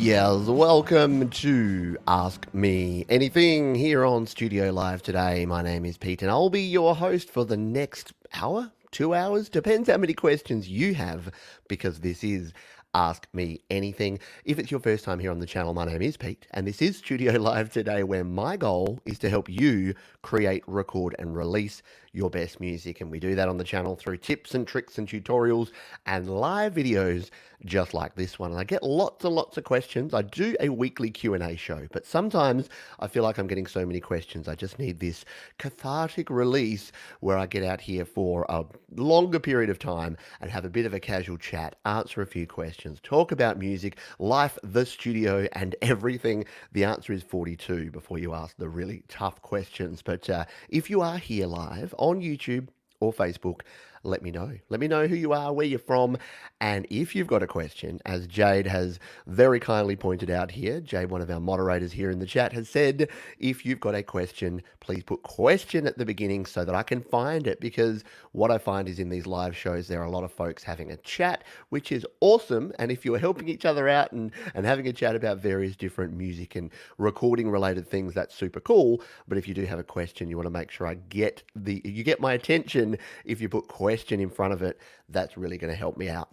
Yes, welcome to Ask Me Anything here on Studio Live today. My name is Pete and I'll be your host for the next hour, 2 hours, depends how many questions you have because this is Ask Me Anything. If it's your first time here on the channel, my name is Pete and this is Studio Live today where my goal is to help you create, record and release your best music, and we do that on the channel through tips and tricks and tutorials and live videos just like this one. And I get lots and lots of questions. I do a weekly Q&A show, but sometimes I feel like I'm getting so many questions. I just need this cathartic release where I get out here for a longer period of time and have a bit of a casual chat, answer a few questions, talk about music, life, the studio, and everything. The answer is 42 before you ask the really tough questions. But if you are here live on YouTube or Facebook, let me know. Let me know who you are, where you're from, and if you've got a question, as Jade has very kindly pointed out here, Jade, one of our moderators here in the chat, has said, if you've got a question, please put question at the beginning so that I can find it, because what I find is in these live shows, there are a lot of folks having a chat, which is awesome, and if you're helping each other out and having a chat about various different music and recording related things, that's super cool, but if you do have a question, you want to make sure you get my attention. If you put question in front of it, that's really going to help me out.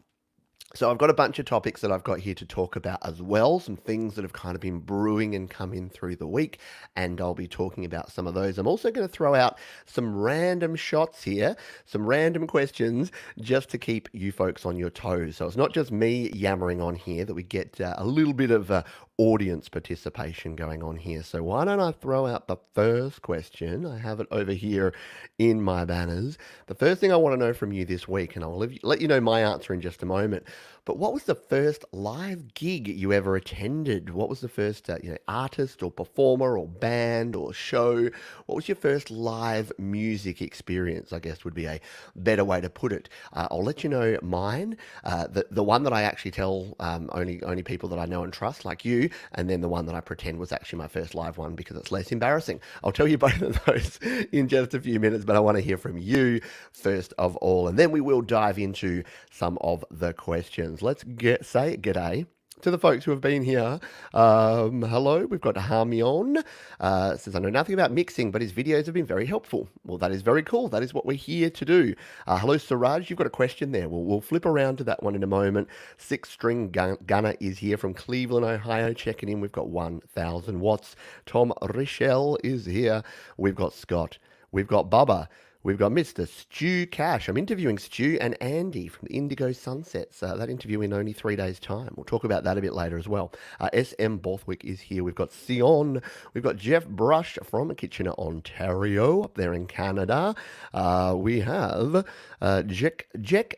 So I've got a bunch of topics that I've got here to talk about as well, some things that have kind of been brewing and come in through the week, and I'll be talking about some of those. I'm also going to throw out some random shots here, some random questions, just to keep you folks on your toes. So it's not just me yammering on here, that we get a little bit of audience participation going on here. So why don't I throw out the first question? I have it over here in my banners. The first thing I want to know from you this week, and I'll let you know my answer in just a moment, but what was the first live gig you ever attended? What was the first artist or performer or band or show? What was your first live music experience, I guess would be a better way to put it. I'll let you know mine, the one that I actually tell only people that I know and trust, like you, and then the one that I pretend was actually my first live one because it's less embarrassing. I'll tell you both of those in just a few minutes, but I want to hear from you first of all, and then we will dive into some of the questions. Let's say g'day to the folks who have been here. Hello, we've got Harmion. Says, I know nothing about mixing, but his videos have been very helpful. Well, that is very cool. That is what we're here to do. Hello, Siraj, you've got a question there. We'll flip around to that one in a moment. Six String Gunner is here from Cleveland, Ohio, checking in. We've got 1,000 watts. Tom Richel is here. We've got Scott. We've got Bubba. We've got Mr. Stu Cash. I'm interviewing Stu and Andy from the Indigo Sunsets. That interview in only 3 days' time. We'll talk about that a bit later as well. SM Borthwick is here. We've got Sion. We've got Jeff Brush from Kitchener, Ontario, up there in Canada. We have Jack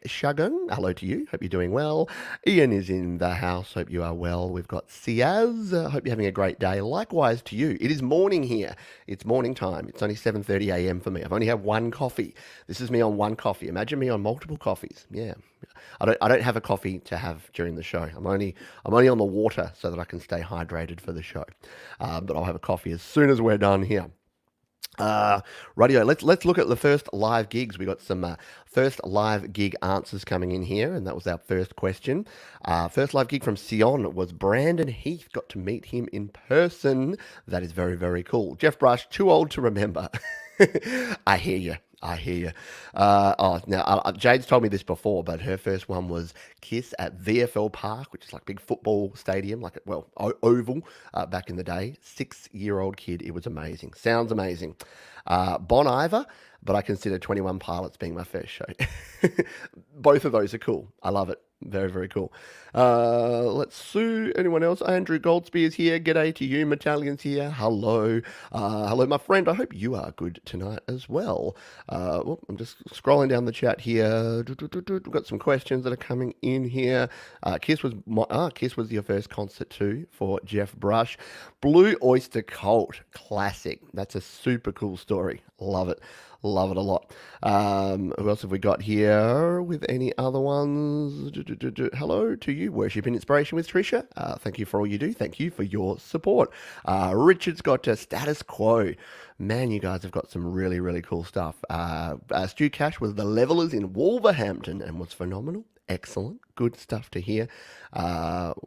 Shagun. Hello to you. Hope you're doing well. Ian is in the house. Hope you are well. We've got Siaz. Hope you're having a great day. Likewise to you. It is morning here. It's morning time. It's only 7:30 a.m. for me. I've only had one coffee. This is me on one coffee. Imagine me on multiple coffees. Yeah. I don't have a coffee to have during the show. I'm only on the water so that I can stay hydrated for the show. But I'll have a coffee as soon as we're done here. Radio. Let's look at the first live gigs. We got some first live gig answers coming in here, and that was our first question. First live gig from Sion was Brandon Heath. Got to meet him in person. That is very, very cool. Jeff Brush, too old to remember. I hear you. Jade's told me this before, but her first one was Kiss at VFL Park, which is like a big football stadium, oval, back in the day. 6-year-old kid. It was amazing. Sounds amazing. Bon Iver, but I consider 21 Pilots being my first show. Both of those are cool. I love it. Very, very cool. Let's see. Anyone else? Andrew Goldsby is here. G'day to you. Metallian's here. Hello. Hello, my friend. I hope you are good tonight as well. I'm just scrolling down the chat here. We've got some questions that are coming in here. Kiss was your first concert too for Jeff Brush. Blue Oyster Cult. Classic. That's a super cool story. Love it. Love it a lot. Who else have we got here with any other ones? Hello to you, Worship and Inspiration with Tricia. Thank you for all you do. Thank you for your support. Richard's got Status Quo. Man, you guys have got some really, really cool stuff. Stu Cash was the Levelers in Wolverhampton and was phenomenal. Excellent. Good stuff to hear.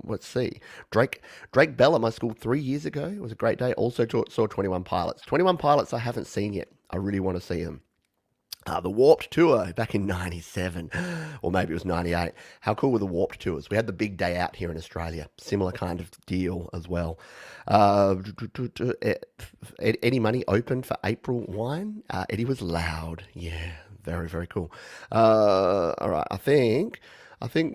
Let's see. Drake Bell at my school 3 years ago. It was a great day. Also saw 21 Pilots. 21 Pilots I haven't seen yet. I really want to see them. The Warped Tour back in 97, or maybe it was 98. How cool were the Warped Tours? We had the big day out here in Australia. Similar kind of deal as well. Uh, Eddie Money opened for April Wine. Eddie was loud. Yeah, very, very cool. All right, I think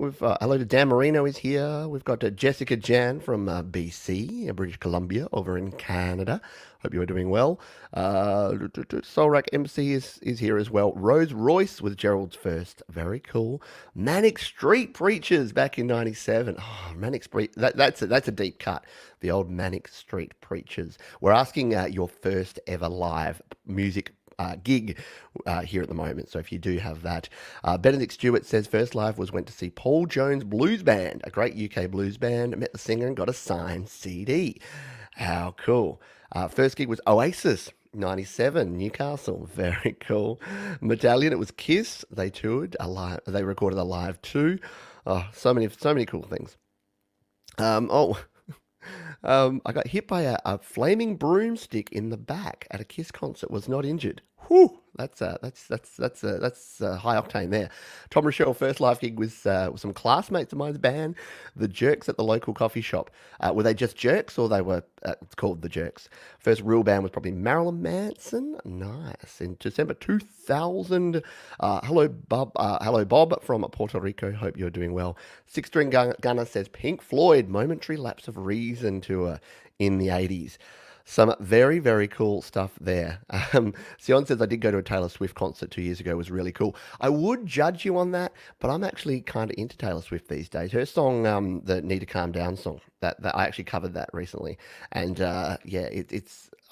we've hello to Dan Marino is here. We've got Jessica Jan from BC, British Columbia, over in Canada. Hope you are doing well. Solrak MC is here as well. Rose Royce was Gerald's first. Very cool. Manic Street Preachers back in '97. Oh, Manic Street. That's a deep cut. The old Manic Street Preachers. We're asking your first ever live music gig here at the moment. So if you do have that, Benedict Stewart says first live went to see Paul Jones Blues Band, a great UK blues band. Met the singer and got a signed CD. How cool! First gig was Oasis. 97 Newcastle, very cool. Medallion, it was Kiss. They toured a live. They recorded a live too. Oh, so many cool things. Oh, I got hit by a flaming broomstick in the back at a Kiss concert. Was not injured. Whew, that's high octane there. Tom Rochelle first live gig was with some classmates of mine's band, the Jerks at the local coffee shop. Were they just Jerks or they were? It's called the Jerks. First real band was probably Marilyn Manson. Nice. In December 2000. Hello Bob from Puerto Rico. Hope you're doing well. Six String Gunner says Pink Floyd momentary lapse of reason tour in the 80s. Some very, very cool stuff there. Sion says, I did go to a Taylor Swift concert 2 years ago. It was really cool. I would judge you on that, but I'm actually kind of into Taylor Swift these days. Her song, the Need to Calm Down song, that I actually covered that recently. And yeah, I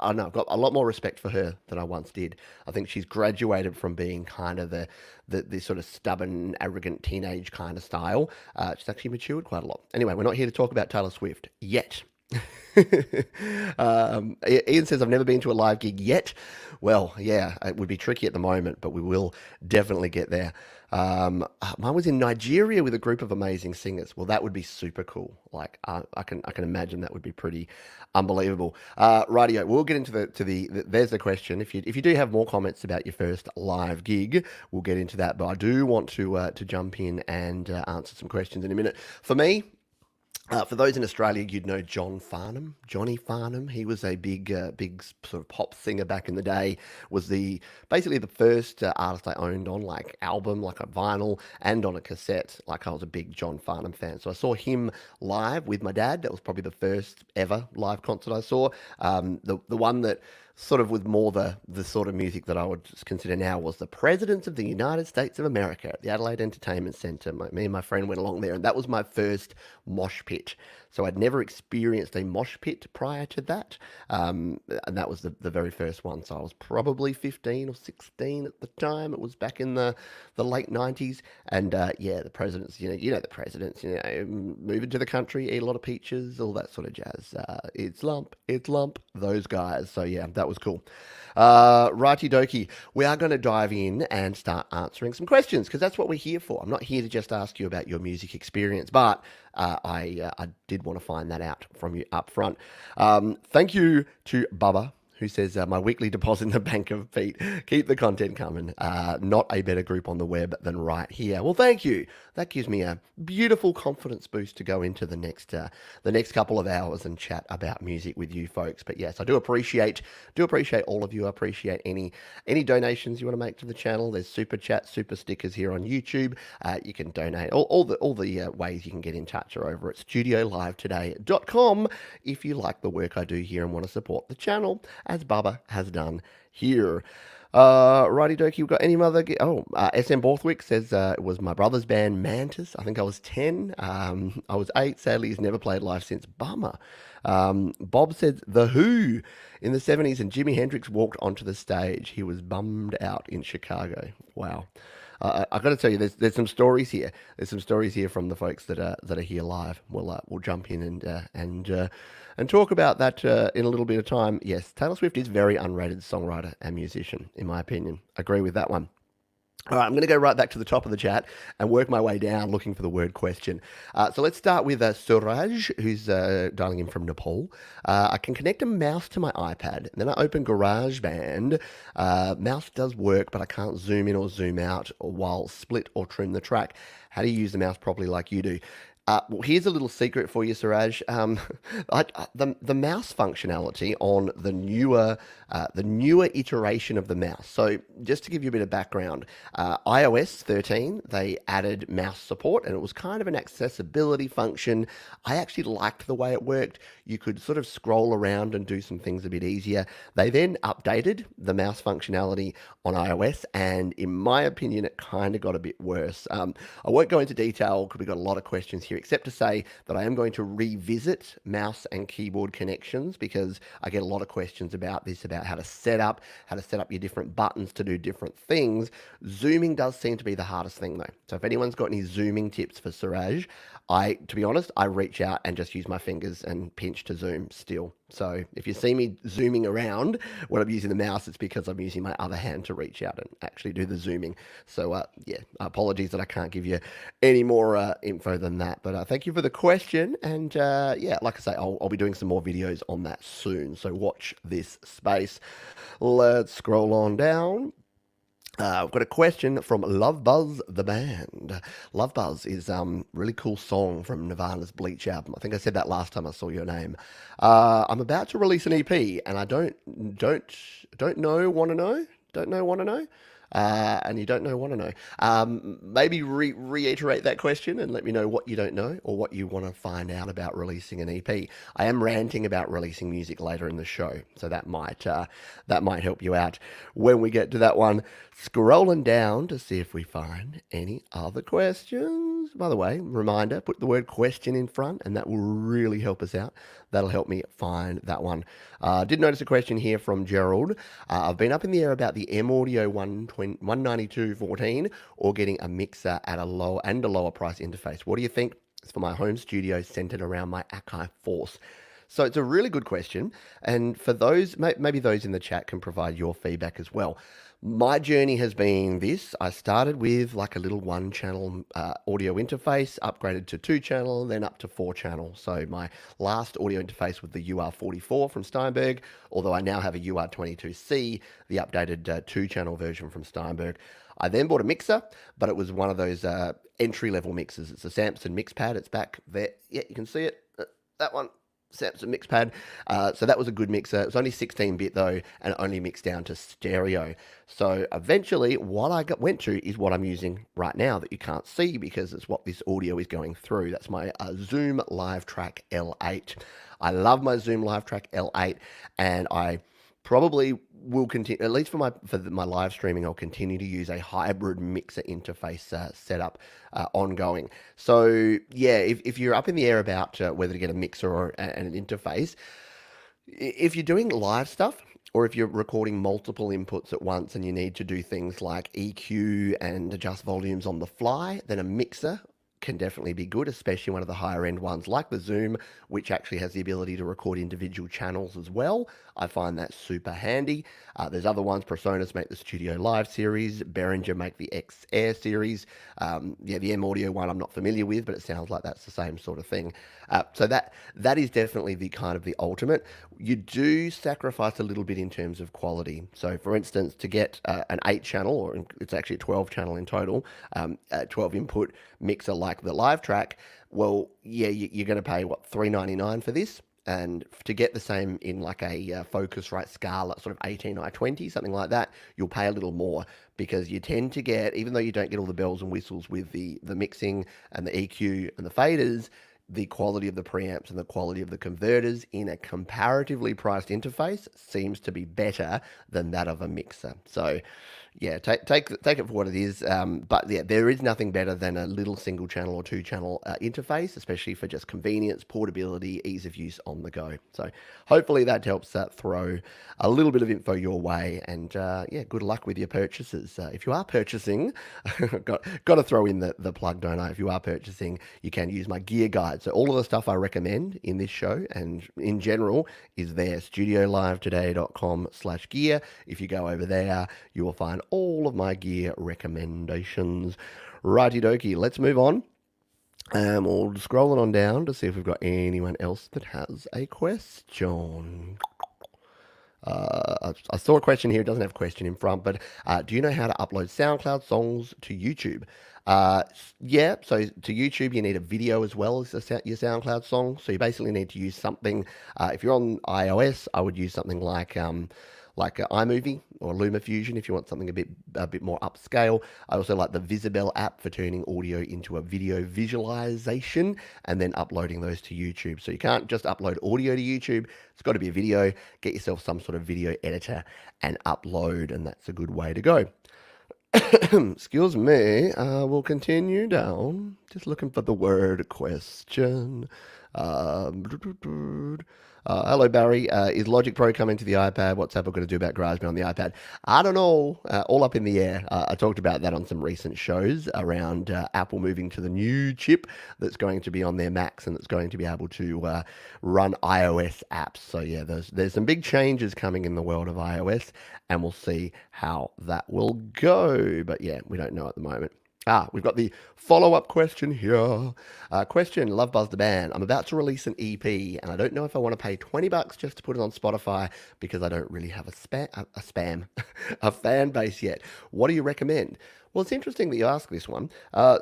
don't know, I've got a lot more respect for her than I once did. I think she's graduated from being kind of the sort of stubborn, arrogant teenage kind of style. She's actually matured quite a lot. Anyway, we're not here to talk about Taylor Swift yet. Ian says, I've never been to a live gig yet. Well, yeah, it would be tricky at the moment, but we will definitely get there. Mine was in Nigeria with a group of amazing singers. Well, that would be super cool. Like, I can imagine that would be pretty unbelievable. Rightio, we'll get into there's the question. If you do have more comments about your first live gig, we'll get into that. But I do want to jump in and answer some questions in a minute. For me, for those in Australia, you'd know Johnny Farnham. He was a big sort of pop singer back in the day. Was basically the first artist I owned on like album, like a vinyl, and on a cassette. Like I was a big John Farnham fan, so I saw him live with my dad. That was probably the first ever live concert I saw. The one that sort of with more the sort of music that I would consider now was the Presidents of the United States of America at the Adelaide Entertainment Centre. Me and my friend went along there, and that was my first mosh pit. So I'd never experienced a mosh pit prior to that, and that was the very first one. So I was probably 15 or 16 at the time. It was back in the late 90s, and yeah, the Presidents, you know the Presidents, moving to the country, eat a lot of peaches, all that sort of jazz. It's lump, those guys. So yeah, that was cool. Righty dokie, we are going to dive in and start answering some questions because that's what we're here for. I'm not here to just ask you about your music experience, but I did want to find that out from you up front. Thank you to Bubba, who says, my weekly deposit in the bank of Pete. Keep the content coming. Not a better group on the web than right here. Well, thank you. That gives me a beautiful confidence boost to go into the next couple of hours and chat about music with you folks. But yes, I do appreciate all of you. I appreciate any donations you want to make to the channel. There's super chat, super stickers here on YouTube. You can donate. All the ways you can get in touch are over at studiolivetoday.com if you like the work I do here and want to support the channel, as Bubba has done here. Righty dokie, we've got any other... SM Borthwick says it was my brother's band Mantis. I think I was 10. I was 8. Sadly, he's never played live since. Bummer. Bob said The Who in the 70s and Jimi Hendrix walked onto the stage. He was bummed out in Chicago. Wow. I've got to tell you, there's some stories here. There's some stories here from the folks that are here live. We'll jump in and talk about that in a little bit of time. Yes, Taylor Swift is a very underrated songwriter and musician, in my opinion. Agree with that one. All right, I'm going to go right back to the top of the chat and work my way down looking for the word question. So let's start with Suraj, who's dialing in from Nepal. I can connect a mouse to my iPad, and then I open GarageBand. Mouse does work, but I can't zoom in or zoom out or while split or trim the track. How do you use the mouse properly like you do? Well, here's a little secret for you, Suraj. The mouse functionality on the newer iteration of the mouse. So, just to give you a bit of background, iOS 13 they added mouse support, and it was kind of an accessibility function. I actually liked the way it worked. You could sort of scroll around and do some things a bit easier. They then updated the mouse functionality on iOS, and in my opinion, it kind of got a bit worse. I won't go into detail because we've got a lot of questions here, except to say that I am going to revisit mouse and keyboard connections because I get a lot of questions about this, about how to set up your different buttons to do different things. Zooming does seem to be the hardest thing though. So if anyone's got any zooming tips for Suraj, to be honest, I reach out and just use my fingers and pinch to zoom still. So if you see me zooming around when I'm using the mouse, it's because I'm using my other hand to reach out and actually do the zooming. So yeah, apologies that I can't give you any more info than that. But thank you for the question. And yeah, like I say, I'll be doing some more videos on that soon. So watch this space. Let's scroll on down. I've got a question from Love Buzz the band. Love Buzz is a really cool song from Nirvana's Bleach album. I think I said that last time I saw your name. I'm about to release an EP, and I don't know, want to know, don't know, want to know. And you don't know, want to know. Maybe reiterate that question and let me know what you don't know or what you want to find out about releasing an EP. I am ranting about releasing music later in the show, so that might help you out when we get to that one. Scrolling down to see if we find any other questions. By the way, reminder, put the word question in front and that will really help us out. That'll help me find that one. Did notice a question here from Gerald. I've been up in the air about the M Audio 19214 or getting a mixer at a lower price interface. What do you think? It's for my home studio centered around my Akai Force. So it's a really good question. And for those, maybe those in the chat can provide your feedback as well. My journey has been this. I started with like a little 1-channel audio interface, upgraded to 2-channel, then up to 4-channel. So my last audio interface was the UR44 from Steinberg, although I now have a UR22C, the updated 2-channel version from Steinberg. I then bought a mixer, but it was one of those entry-level mixers. It's a Samson MixPad. It's back there. Yeah, you can see it. That one. Samson MixPad. So that was a good mixer. It was only 16-bit though, and only mixed down to stereo. So eventually, what I went to is what I'm using right now that you can't see because it's what this audio is going through. That's my Zoom LiveTrack L8. I love my Zoom LiveTrack L8, and I probably will continue, at least for my live streaming, I'll continue to use a hybrid mixer interface setup ongoing. So yeah, if you're up in the air about whether to get a mixer or an interface, if you're doing live stuff, or if you're recording multiple inputs at once and you need to do things like EQ and adjust volumes on the fly, then a mixer can definitely be good, especially one of the higher end ones like the Zoom, which actually has the ability to record individual channels as well. I find that super handy. There's other ones. Presonus make the Studio Live series. Behringer make the X Air series. Yeah, the M Audio one I'm not familiar with, but it sounds like that's the same sort of thing. So that is definitely the kind of the ultimate. You do sacrifice a little bit in terms of quality. So for instance, to get an 8-channel, or it's actually a 12-channel in total, 12 input mixer like the LiveTrack, well, yeah, you're going to pay what, $3.99 for this? And to get the same in like a Focusrite Scarlett, sort of 18i20, something like that, you'll pay a little more because you tend to get, even though you don't get all the bells and whistles with the mixing and the EQ and the faders, the quality of the preamps and the quality of the converters in a comparatively priced interface seems to be better than that of a mixer. So yeah, take it for what it is. But yeah, there is nothing better than a little single channel or 2-channel interface, especially for just convenience, portability, ease of use on the go. So hopefully that helps throw a little bit of info your way. And yeah, good luck with your purchases. If you are purchasing, got to throw in the plug, don't I? If you are purchasing, you can use my gear guides. right. So all of the stuff I recommend in this show and in general is there, studiolivetoday.com/gear. If you go over there, you will find all of my gear recommendations. Righty dokie, let's move on. We'll scrolling on down to see if we've got anyone else that has a question. I saw a question here. It doesn't have a question in front, but do you know how to upload SoundCloud songs to YouTube? Yeah, so to YouTube, you need a video as well as your SoundCloud song. So you basically need to use something. If you're on iOS, I would use something like iMovie or LumaFusion if you want something a bit more upscale. I also like the Visibel app for turning audio into a video visualization and then uploading those to YouTube. So you can't just upload audio to YouTube. It's got to be a video. Get yourself some sort of video editor and upload, and that's a good way to go. Excuse me. We'll continue down. Just looking for the word question. Hello, Barry. Is Logic Pro coming to the iPad? What's Apple going to do about GarageBand on the iPad? I don't know. All up in the air. I talked about that on some recent shows around Apple moving to the new chip that's going to be on their Macs and that's going to be able to run iOS apps. So yeah, there's some big changes coming in the world of iOS, and we'll see how that will go. But yeah, we don't know at the moment. We've got the follow-up question here. Question, Love Buzz the Band. I'm about to release an EP, and I don't know if I want to pay $20 just to put it on Spotify because I don't really have a fan base yet. What do you recommend? Well, it's interesting that you ask this one.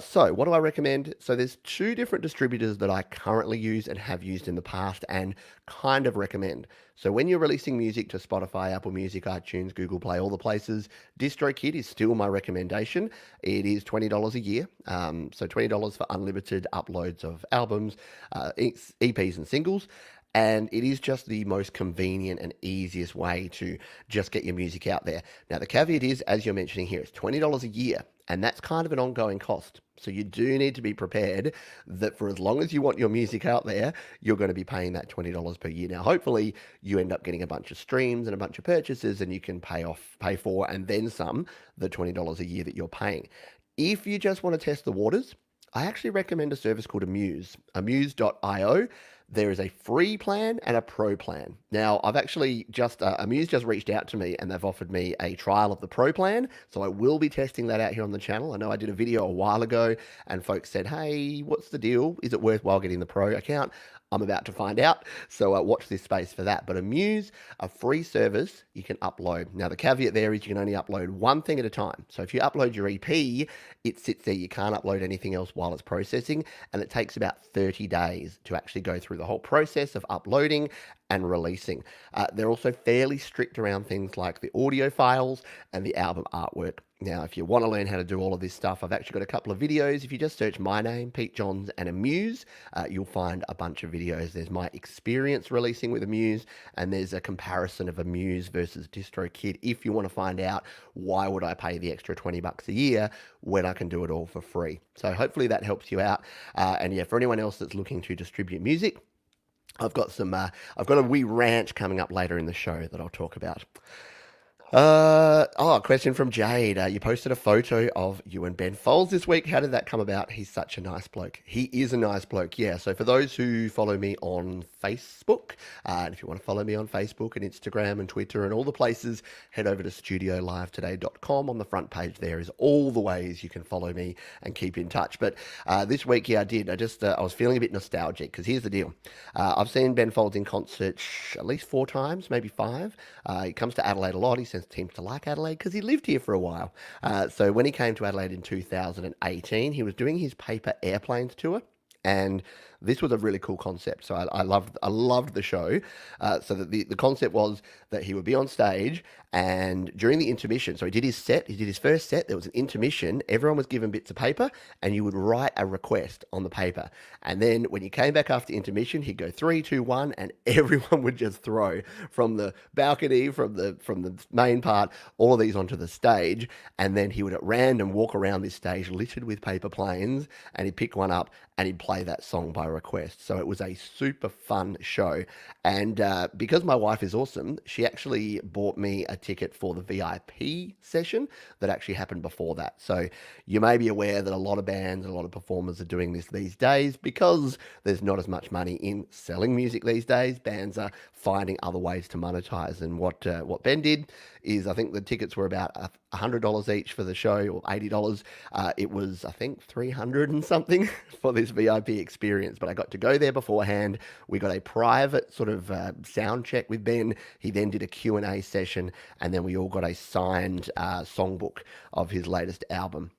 So what do I recommend? So there's two different distributors that I currently use and have used in the past and kind of recommend. So when you're releasing music to Spotify, Apple Music, iTunes, Google Play, all the places, DistroKid is still my recommendation. It is $20 a year. So $20 for unlimited uploads of albums, EPs and singles. And it is just the most convenient and easiest way to just get your music out there. Now, the caveat is, as you're mentioning here, it's $20 a year, and that's kind of an ongoing cost. So you do need to be prepared that for as long as you want your music out there, you're going to be paying that $20 per year. Now, hopefully, you end up getting a bunch of streams and a bunch of purchases, and you can pay for, and then some, the $20 a year that you're paying. If you just want to test the waters, I actually recommend a service called Amuse, amuse.io. There is a free plan and a pro plan. Now, I've actually Amuse just reached out to me and they've offered me a trial of the pro plan. So I will be testing that out here on the channel. I know I did a video a while ago and folks said, hey, what's the deal? Is it worthwhile getting the pro account? I'm about to find out, so watch this space for that. But Amuse, a free service you can upload. Now, the caveat there is you can only upload one thing at a time. So if you upload your EP, it sits there. You can't upload anything else while it's processing, and it takes about 30 days to actually go through the whole process of uploading and releasing. They're also fairly strict around things like the audio files and the album artwork. Now, if you want to learn how to do all of this stuff, I've actually got a couple of videos. If you just search my name, Pete Johns, and Amuse, you'll find a bunch of videos. There's my experience releasing with Amuse, and there's a comparison of Amuse versus DistroKid if you want to find out why would I pay the extra $20 a year when I can do it all for free. So hopefully that helps you out. And yeah, for anyone else that's looking to distribute music, I've got a wee rant coming up later in the show that I'll talk about. A question from Jade. You posted a photo of you and Ben Folds this week. How did that come about? He's such a nice bloke. He is a nice bloke, yeah. So for those who follow me on Facebook, and if you want to follow me on Facebook and Instagram and Twitter and all the places, head over to studiolivetoday.com. On the front page there is all the ways you can follow me and keep in touch. But this week, yeah, I did. I was feeling a bit nostalgic because here's the deal. I've seen Ben Folds in concert at least 4 times, maybe 5. He comes to Adelaide a lot. He seems to like Adelaide because he lived here for a while. So when he came to Adelaide in 2018, he was doing his Paper Airplanes tour, and this was a really cool concept. So I loved the show. So that the concept was that he would be on stage, and during the intermission, so he did his first set, there was an intermission, everyone was given bits of paper, and you would write a request on the paper. And then when you came back after intermission, he'd go 3, 2, 1, and everyone would just throw from the balcony, from the main part, all of these onto the stage. And then he would at random walk around this stage littered with paper planes, and he'd pick one up and he'd play that song by request. So it was a super fun show. And because my wife is awesome, she actually bought me a ticket for the VIP session that actually happened before that. So you may be aware that a lot of bands and a lot of performers are doing this these days because there's not as much money in selling music these days. Bands are finding other ways to monetize. And what Ben did is, I think the tickets were about $100 each for the show, or $80. It was, I think, 300 and something for this VIP experience. But I got to go there beforehand. We got a private sort of sound check with Ben. He then did a Q&A session, and then we all got a signed songbook of his latest album.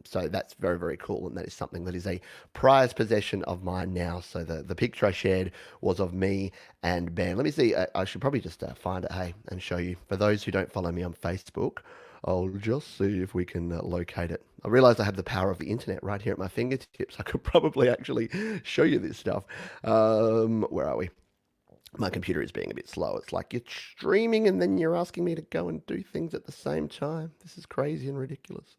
So that's very, very cool, and that is something that is a prized possession of mine now. So the picture I shared was of me and Ben. Let me see. I should probably just find it, hey, and show you. For those who don't follow me on Facebook, I'll just see if we can locate it. I realized I have the power of the internet right here at my fingertips. I could probably actually show you this stuff. Where are we? My computer is being a bit slow. It's like you're streaming and then you're asking me to go and do things at the same time. This is crazy and ridiculous.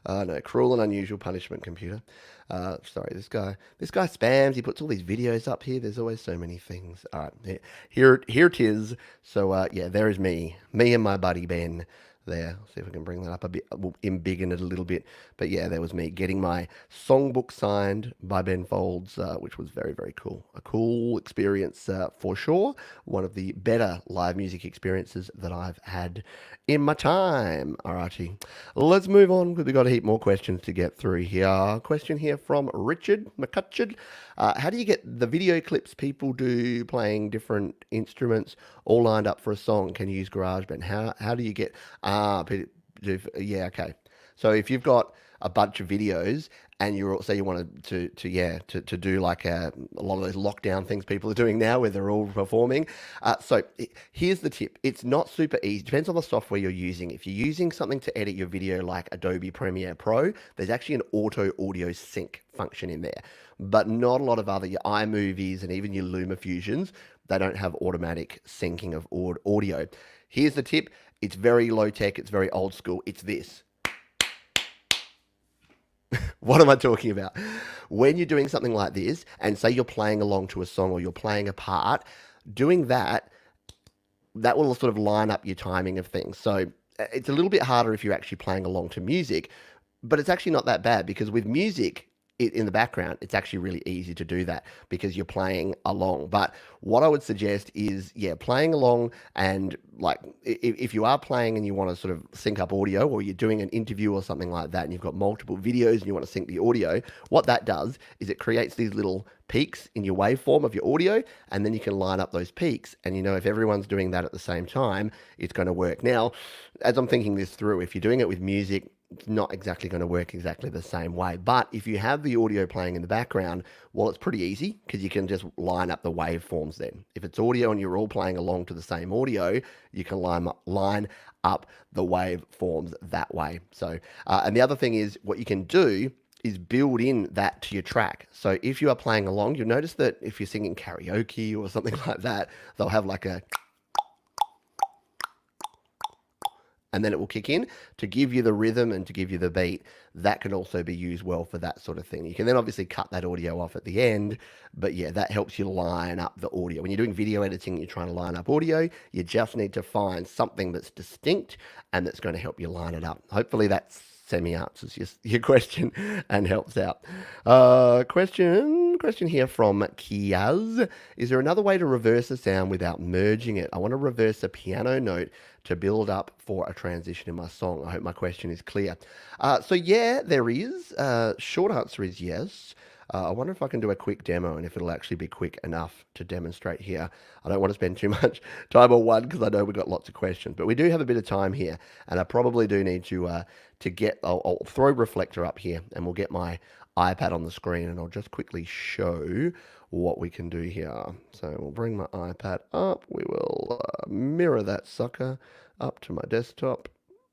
No, cruel and unusual punishment, computer. Sorry, this guy spams. He puts all these videos up here. There's always so many things. All right, here it is. So yeah, there is me and my buddy Ben. There. See if I can bring that up a bit. We'll embiggen it a little bit. But yeah, there was me getting my songbook signed by Ben Folds, which was very, very cool. A cool experience for sure. One of the better live music experiences that I've had in my time. Alrighty, let's move on because we've got a heap more questions to get through here. Question here from Richard McCutcheon. How do you get the video clips people do playing different instruments all lined up for a song? Can you use GarageBand? How do you get yeah, okay. So if you've got a bunch of videos and you're say you wanted to do like a lot of those lockdown things people are doing now where they're all performing. Here's the tip. It's not super easy. Depends on the software you're using. If you're using something to edit your video like Adobe Premiere Pro, there's actually an auto audio sync function in there. But not a lot of other, your iMovies and even your LumaFusions, they don't have automatic syncing of audio. Here's the tip. It's very low tech. It's very old school. It's this. What am I talking about? When you're doing something like this, and say you're playing along to a song or you're playing a part, doing that will sort of line up your timing of things. So it's a little bit harder if you're actually playing along to music, but it's actually not that bad because with music, in the background, it's actually really easy to do that because you're playing along. But what I would suggest is, yeah, playing along, and like if you are playing and you want to sort of sync up audio, or you're doing an interview or something like that and you've got multiple videos and you want to sync the audio, what that does is it creates these little peaks in your waveform of your audio, and then you can line up those peaks, and if everyone's doing that at the same time, it's going to work. Now, as I'm thinking this through, if you're doing it with music, it's not exactly going to work exactly the same way. But if you have the audio playing in the background, well, it's pretty easy because you can just line up the waveforms then. If it's audio and you're all playing along to the same audio, you can line up the waveforms that way. So, and the other thing is what you can do is build in that to your track. So if you are playing along, you'll notice that if you're singing karaoke or something like that, they'll have like a, and then it will kick in to give you the rhythm and to give you the beat. That can also be used well for that sort of thing. You can then obviously cut that audio off at the end, but yeah, that helps you line up the audio. When you're doing video editing, you're trying to line up audio, you just need to find something that's distinct and that's going to help you line it up. Hopefully that's semi-answers your question and helps out. Question here from Kiaz. Is there another way to reverse a sound without merging it? I want to reverse a piano note to build up for a transition in my song. I hope my question is clear. So yeah, there is. Short answer is yes. I wonder if I can do a quick demo and if it'll actually be quick enough to demonstrate here. I don't want to spend too much time on one because I know we've got lots of questions, but we do have a bit of time here, and I probably do need to get, I'll throw Reflector up here and we'll get my iPad on the screen and I'll just quickly show what we can do here. So we'll bring my iPad up. We will mirror that sucker up to my desktop.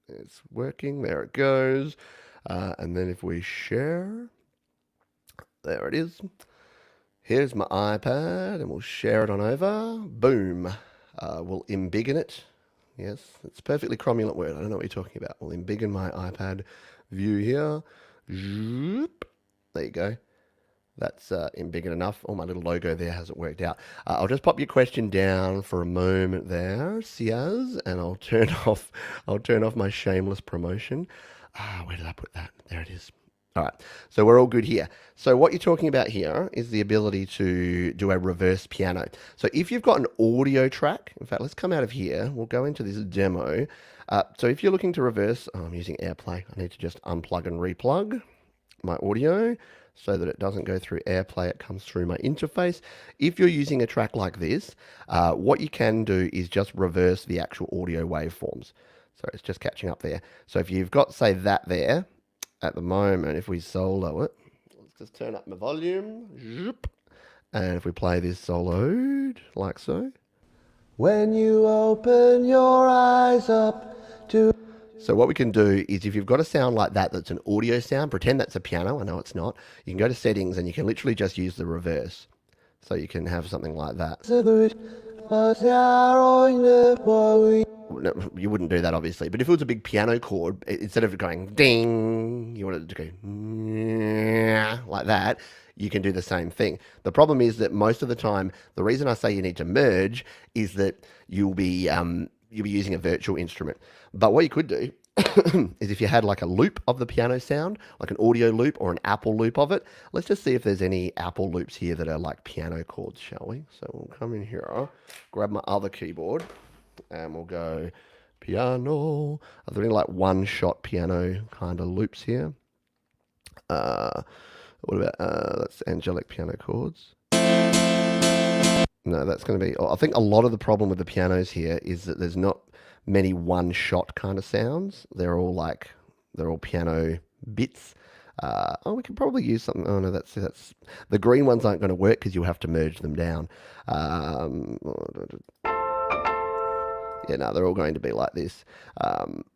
It's working. There it goes. And then if we share, there it is. Here's my iPad and we'll share it on over. Boom. We'll embiggen it. Yes, it's a perfectly cromulent word. I don't know what you're talking about. We'll embiggen my iPad view here. There you go. That's in big enough. Oh, my little logo there hasn't worked out. I'll just pop your question down for a moment there, Ciaz, and I'll turn off. I'll turn off my shameless promotion. Where did I put that? There it is. All right, so we're all good here. So what you're talking about here is the ability to do a reverse piano. So if you've got an audio track, in fact, let's come out of here. We'll go into this demo. So if you're looking to reverse, I'm using AirPlay. I need to just unplug and replug my audio so that it doesn't go through AirPlay, it comes through my interface. If you're using a track like this, what you can do is just reverse the actual audio waveforms. So it's just catching up there. So if you've got, say, that there, at the moment, if we solo it, let's just turn up my volume, and if we play this soloed, like so. When you open your eyes up to... So what we can do is if you've got a sound like that that's an audio sound, pretend that's a piano, I know it's not, you can go to settings and you can literally just use the reverse. So you can have something like that. No, you wouldn't do that obviously, but if it was a big piano chord, instead of going ding, you wanted it to go like that, you can do the same thing. The problem is that most of the time, the reason I say you need to merge is that you'll be using a virtual instrument. But what you could do is if you had like a loop of the piano sound, like an audio loop or an Apple loop of it, let's just see if there's any Apple loops here that are like piano chords, shall we? So we'll come in here, grab my other keyboard, and we'll go piano. Are there any like one-shot piano kind of loops here? What about, that's angelic piano chords. No, that's going to be, I think a lot of the problem with the pianos here is that there's not many one-shot kind of sounds. They're all piano bits. We could probably use something. Oh no, that's the green ones aren't going to work because you'll have to merge them down. Yeah, no, they're all going to be like this.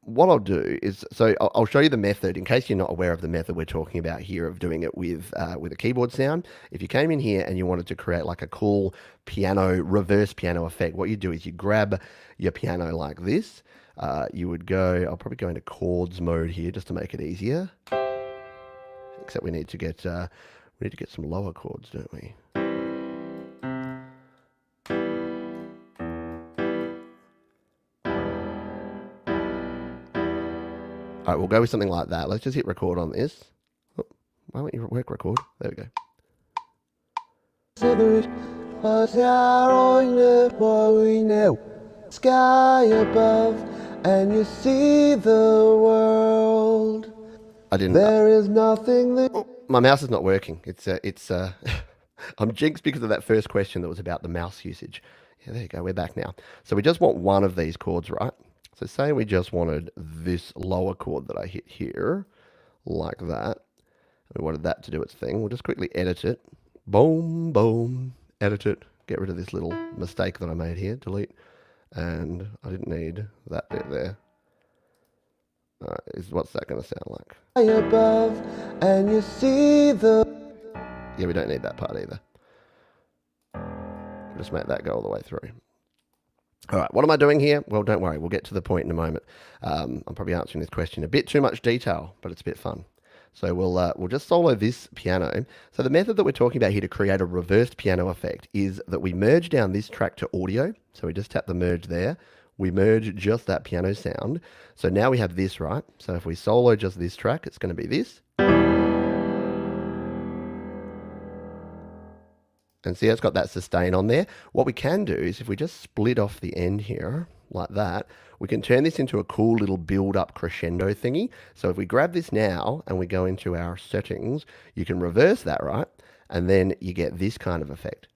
What I'll do is, so I'll show you the method in case you're not aware of the method we're talking about here of doing it with a keyboard sound. If you came in here and you wanted to create like a cool piano, reverse piano effect, what you do is you grab your piano like this. You would go, I'll probably go into chords mode here just to make it easier. Except we need to get some lower chords, don't we? All right, we'll go with something like that. Let's just hit record on this. Oh, why won't you work record? There we go. Sky above, and you see the world. I didn't. There is nothing that. Oh, my mouse is not working. It's I'm jinxed because of that first question that was about the mouse usage. Yeah, there you go. We're back now. So we just want one of these chords, right? So say we just wanted this lower chord that I hit here, like that. We wanted that to do its thing. We'll just quickly edit it. Boom, boom, edit it. Get rid of this little mistake that I made here, delete. And I didn't need that bit there. All right, what's that going to sound like? Above, and you see the... Yeah, we don't need that part either. We'll just make that go all the way through. All right, what am I doing here? Well, don't worry, we'll get to the point in a moment. I'm probably answering this question in a bit too much detail, but it's a bit fun. So we'll just solo this piano. So the method that we're talking about here to create a reversed piano effect is that we merge down this track to audio. So we just tap the merge there. We merge just that piano sound. So now we have this, right? So if we solo just this track, it's going to be this. And see, it's got that sustain on there. What we can do is if we just split off the end here, like that, we can turn this into a cool little build-up crescendo thingy. So if we grab this now and we go into our settings, you can reverse that, right? And then you get this kind of effect.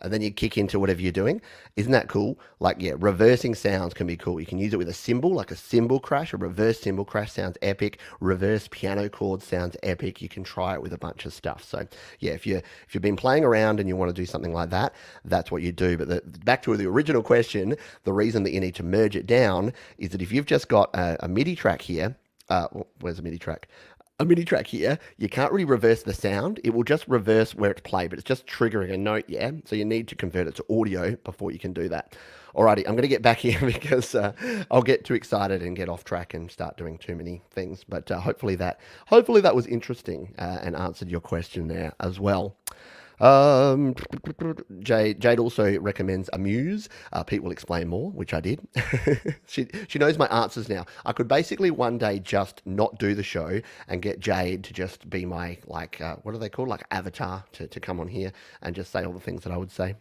And then you kick into whatever you're doing. Isn't that cool? Like, yeah, reversing sounds can be cool. You can use it with a cymbal, like a cymbal crash. A reverse cymbal crash sounds epic. Reverse piano chord sounds epic. You can try it with a bunch of stuff. So, yeah, if you've been playing around and you want to do something like that, that's what you do. But back to the original question, the reason that you need to merge it down is that if you've just got a MIDI track here, where's the MIDI track? A MIDI track here, you can't really reverse the sound. It will just reverse where it's played, but it's just triggering a note, yeah? So you need to convert it to audio before you can do that. Alrighty, I'm going to get back here because I'll get too excited and get off track and start doing too many things. But hopefully that was interesting and answered your question there as well. Um, Jade also recommends Amuse. Pete will explain more, which I did. She knows my answers now. I could basically one day just not do the show and get Jade to just be my what are they called, like avatar to come on here and just say all the things that I would say.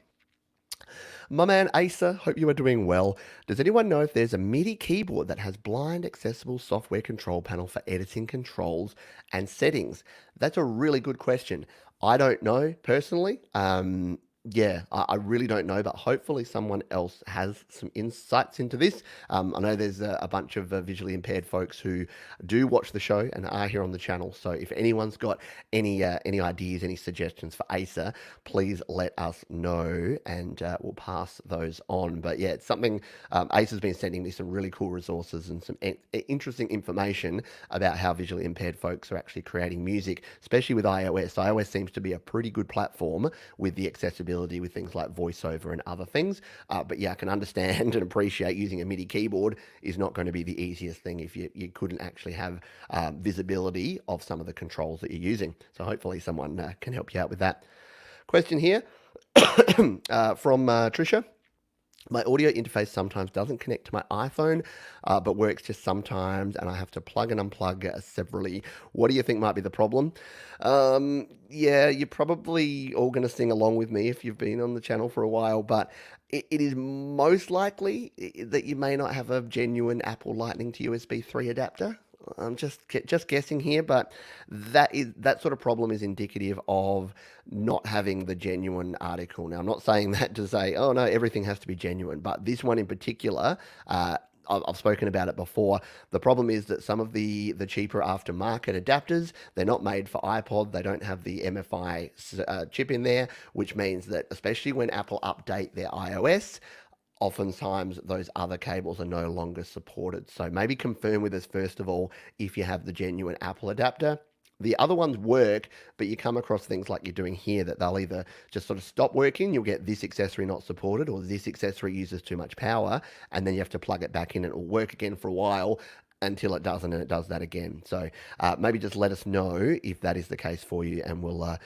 My man Asa, hope you are doing well. Does anyone know if there's a MIDI keyboard that has blind accessible software control panel for editing controls and settings? That's a really good question. I don't know personally. Yeah, I really don't know, but hopefully someone else has some insights into this. I know there's a bunch of visually impaired folks who do watch the show and are here on the channel. So if anyone's got any ideas, any suggestions for Asa, please let us know and we'll pass those on. But yeah, it's something Asa's been sending me some really cool resources and some interesting information about how visually impaired folks are actually creating music, especially with iOS. iOS seems to be a pretty good platform with the accessibility with things like voiceover and other things. But yeah, I can understand and appreciate using a MIDI keyboard is not going to be the easiest thing if you couldn't actually have visibility of some of the controls that you're using. So hopefully someone can help you out with that. Question here from Trisha. My audio interface sometimes doesn't connect to my iPhone, but works just sometimes, and I have to plug and unplug severally. What do you think might be the problem? Yeah, you're probably all going to sing along with me if you've been on the channel for a while, but it is most likely that you may not have a genuine Apple Lightning to USB 3 adapter. I'm just guessing here, but that sort of problem is indicative of not having the genuine article. Now, I'm not saying that to say, oh no, everything has to be genuine, but this one in particular, I've spoken about it before. The problem is that some of the cheaper aftermarket adapters, they're not made for iPod. They don't have the MFI chip in there, which means that especially when Apple update their iOS, oftentimes those other cables are no longer supported. So maybe confirm with us first of all if you have the genuine Apple adapter. The other ones work, but you come across things like you're doing here that they'll either just sort of stop working, you'll get this accessory not supported, or this accessory uses too much power, and then you have to plug it back in and it will work again for a while until it doesn't, and it does that again. So maybe just let us know if that is the case for you, and we'll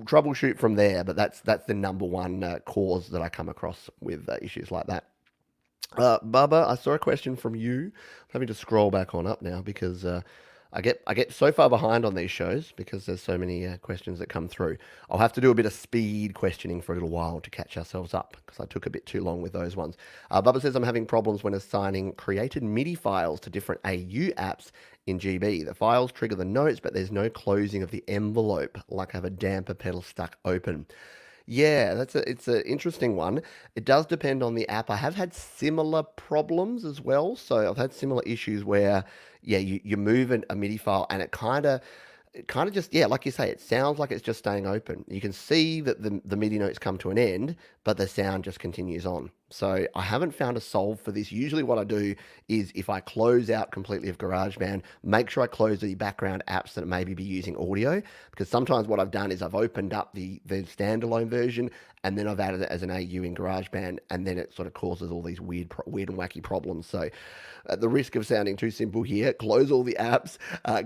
troubleshoot from there. But that's the number one cause that I come across with issues like that. Bubba, I saw a question from you. I'm having to scroll back on up now because I get so far behind on these shows because there's so many questions that come through. I'll have to do a bit of speed questioning for a little while to catch ourselves up because I took a bit too long with those ones. Bubba says I'm having problems when assigning created MIDI files to different AU apps in GB. The files trigger the notes, but there's no closing of the envelope, like I have a damper pedal stuck open. Yeah, it's an interesting one. It does depend on the app. I have had similar problems as well. So I've had similar issues where, yeah, you move a MIDI file and it kind of just, yeah, like you say, it sounds like it's just staying open. You can see that the MIDI notes come to an end, but the sound just continues on. So I haven't found a solve for this. Usually what I do is if I close out completely of GarageBand, make sure I close the background apps that maybe be using audio, because sometimes what I've done is I've opened up the standalone version and then I've added it as an AU in GarageBand, and then it sort of causes all these weird and wacky problems. So at the risk of sounding too simple here, close all the apps,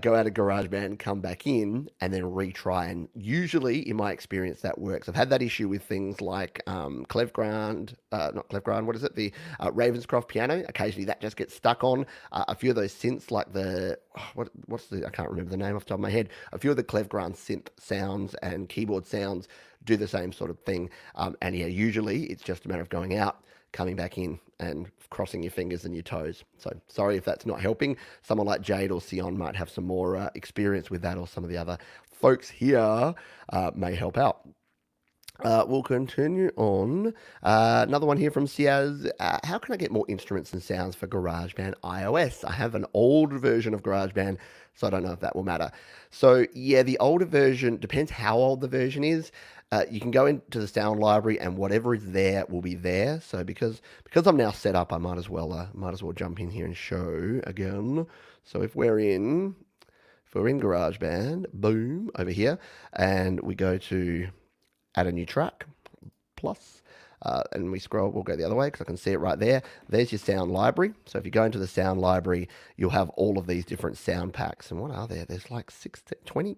go out of GarageBand, come back in, and then retry. And usually, in my experience, that works. I've had that issue with things like Cleveground, not Cleveground, what is it? The Ravenscroft piano. Occasionally, that just gets stuck on. A few of those synths, like I can't remember the name off the top of my head. A few of the Cleveground synth sounds and keyboard sounds do the same sort of thing. And yeah, usually it's just a matter of going out, coming back in, and crossing your fingers and your toes. So sorry if that's not helping. Someone like Jade or Sion might have some more experience with that, or some of the other folks here may help out. We'll continue on. Another one here from Siaz. How can I get more instruments and sounds for GarageBand iOS? I have an old version of GarageBand, so I don't know if that will matter. So yeah, the older version, depends how old the version is. You can go into the sound library and whatever is there will be there. So because I'm now set up, I might as well jump in here and show again. So if we're in GarageBand, boom, over here, and we go to add a new track, plus, and we scroll, we'll go the other way because I can see it right there. There's your sound library. So if you go into the sound library, you'll have all of these different sound packs. And what are there? There's like 16, 20,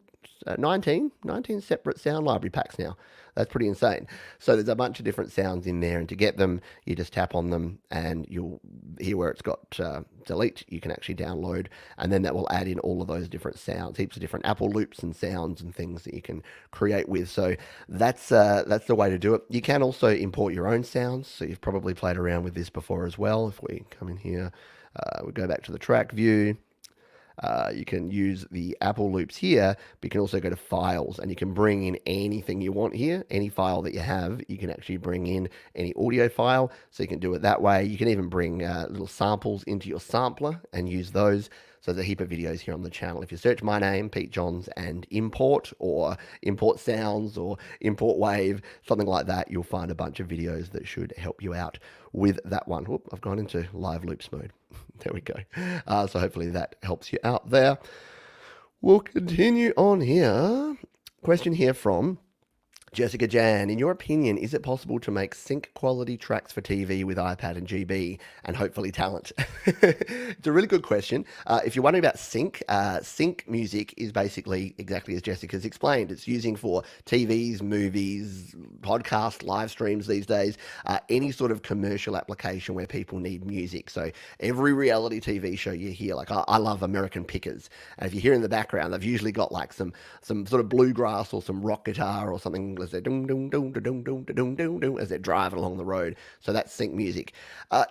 19 separate sound library packs now. That's pretty insane. So there's a bunch of different sounds in there, and to get them, you just tap on them, and you'll here where it's got delete. You can actually download, and then that will add in all of those different sounds, heaps of different Apple loops and sounds and things that you can create with. So that's the way to do it. You can also import your own sounds. So you've probably played around with this before as well. If we come in here, we go back to the track view. You can use the Apple loops here, but you can also go to files and you can bring in anything you want here. Any file that you have, you can actually bring in any audio file. So you can do it that way. You can even bring little samples into your sampler and use those. So there's a heap of videos here on the channel. If you search my name, Pete Johns, and import or import sounds or import wave, something like that, you'll find a bunch of videos that should help you out with that one. Whoop, I've gone into live loops mode. There we go. So hopefully that helps you out there. We'll continue on here. Question here from Jessica Jan. In your opinion, is it possible to make sync quality tracks for TV with iPad and GB and hopefully talent? It's a really good question. If you're wondering about sync music is basically exactly as Jessica's explained. It's using for TVs, movies, podcasts, live streams these days, any sort of commercial application where people need music. So every reality TV show you hear, like I love American Pickers. And if you hear in the background, they've usually got like some sort of bluegrass or some rock guitar or something as they're as they're driving along the road. So that's sync music.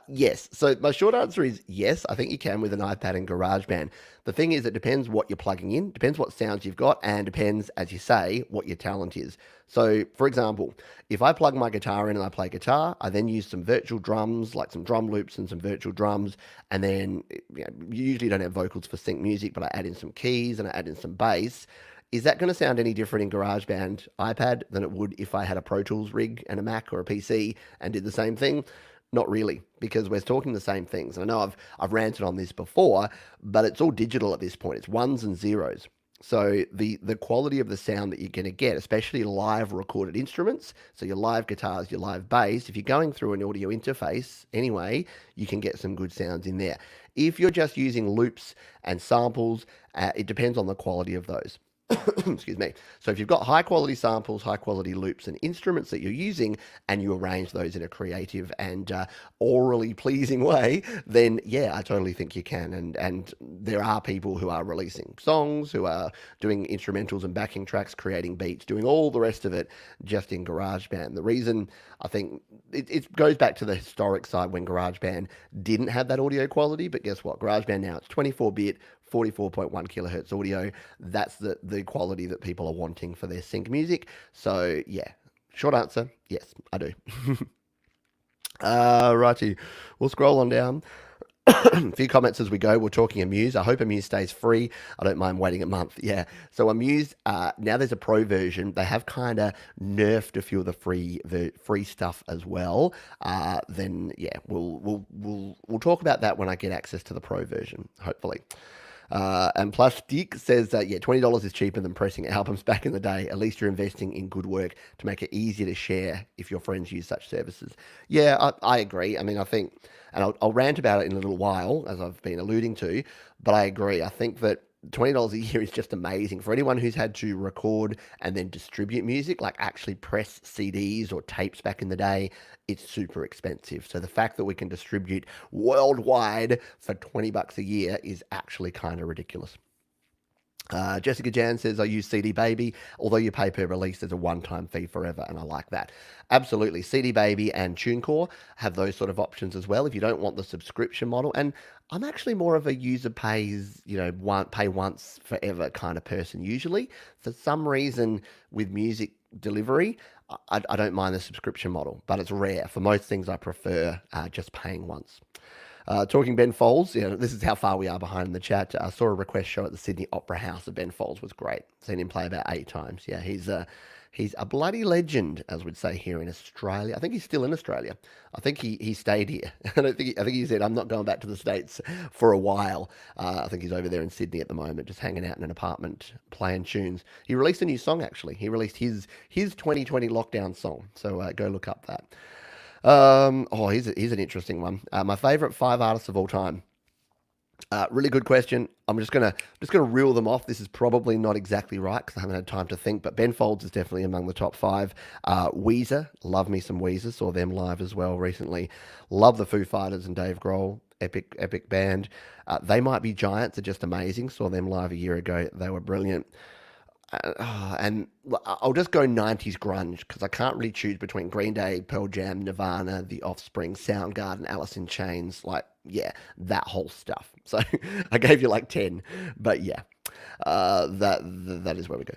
Yes. So my short answer is yes. I think you can with an iPad and GarageBand. The thing is, it depends what you're plugging in, depends what sounds you've got, and depends, as you say, what your talent is. So, for example, if I plug my guitar in and I play guitar, I then use some virtual drums, like some drum loops and some virtual drums, and then you usually don't have vocals for sync music, but I add in some keys and I add in some bass. Is that going to sound any different in GarageBand iPad than it would if I had a Pro Tools rig and a Mac or a PC and did the same thing? Not really, because we're talking the same things. And I know I've ranted on this before, but it's all digital at this point. It's ones and zeros. So the quality of the sound that you're going to get, especially live recorded instruments, so your live guitars, your live bass, if you're going through an audio interface anyway, you can get some good sounds in there. If you're just using loops and samples, it depends on the quality of those. Excuse me. So if you've got high quality samples, high quality loops and instruments that you're using, and you arrange those in a creative and orally pleasing way, then yeah, I totally think you can. And there are people who are releasing songs, who are doing instrumentals and backing tracks, creating beats, doing all the rest of it just in GarageBand. The reason I think it goes back to the historic side when GarageBand didn't have that audio quality, but guess what? GarageBand now, it's 24-bit, 44.1 kilohertz audio. That's the quality that people are wanting for their sync music. So yeah, short answer, yes, I do. Righty, we'll scroll on down. A few comments as we go. We're talking Amuse. I hope Amuse stays free. I don't mind waiting a month. Yeah. So Amuse, now there's a pro version. They have kind of nerfed a few of the free stuff as well. Then yeah, we'll talk about that when I get access to the pro version, hopefully. And Plastic says that, yeah, $20 is cheaper than pressing albums back in the day. At least you're investing in good work to make it easier to share if your friends use such services. Yeah, I agree. I mean, I think, and I'll rant about it in a little while, as I've been alluding to, but I agree. I think that $20 a year is just amazing for anyone who's had to record and then distribute music, like actually press CDs or tapes back in the day. It's super expensive. So the fact that we can distribute worldwide for $20 a year is actually kind of ridiculous. Jessica Jan says, I use CD Baby, although you pay per release, there's a one-time fee forever, and I like that. Absolutely. CD Baby and TuneCore have those sort of options as well if you don't want the subscription model. And I'm actually more of a user pays, pay once forever kind of person usually. For some reason with music delivery, I don't mind the subscription model, but it's rare. For most things, I prefer just paying once. Talking Ben Folds, this is how far we are behind in the chat. I saw a request show at the Sydney Opera House of Ben Folds. Was great. Seen him play about 8 times. Yeah, he's a bloody legend, as we'd say here in Australia. I think he's still in Australia. I think he stayed here. I think he said, I'm not going back to the States for a while. I think he's over there in Sydney at the moment, just hanging out in an apartment, playing tunes. He released a new song, actually. He released his 2020 lockdown song. So go look up that. Here's an interesting one. My favorite 5 artists of all time. Really good question. I'm just gonna reel them off. This is probably not exactly right because I haven't had time to think. But Ben Folds is definitely among the top five. Weezer, love me some Weezer. Saw them live as well recently. Love the Foo Fighters and Dave Grohl. Epic band. They Might Be Giants are just amazing. Saw them live a year ago. They were brilliant. And I'll just go 90s grunge because I can't really choose between Green Day, Pearl Jam, Nirvana, The Offspring, Soundgarden, Alice in Chains. Like, yeah, that whole stuff. So I gave you like 10, but yeah, that is where we go.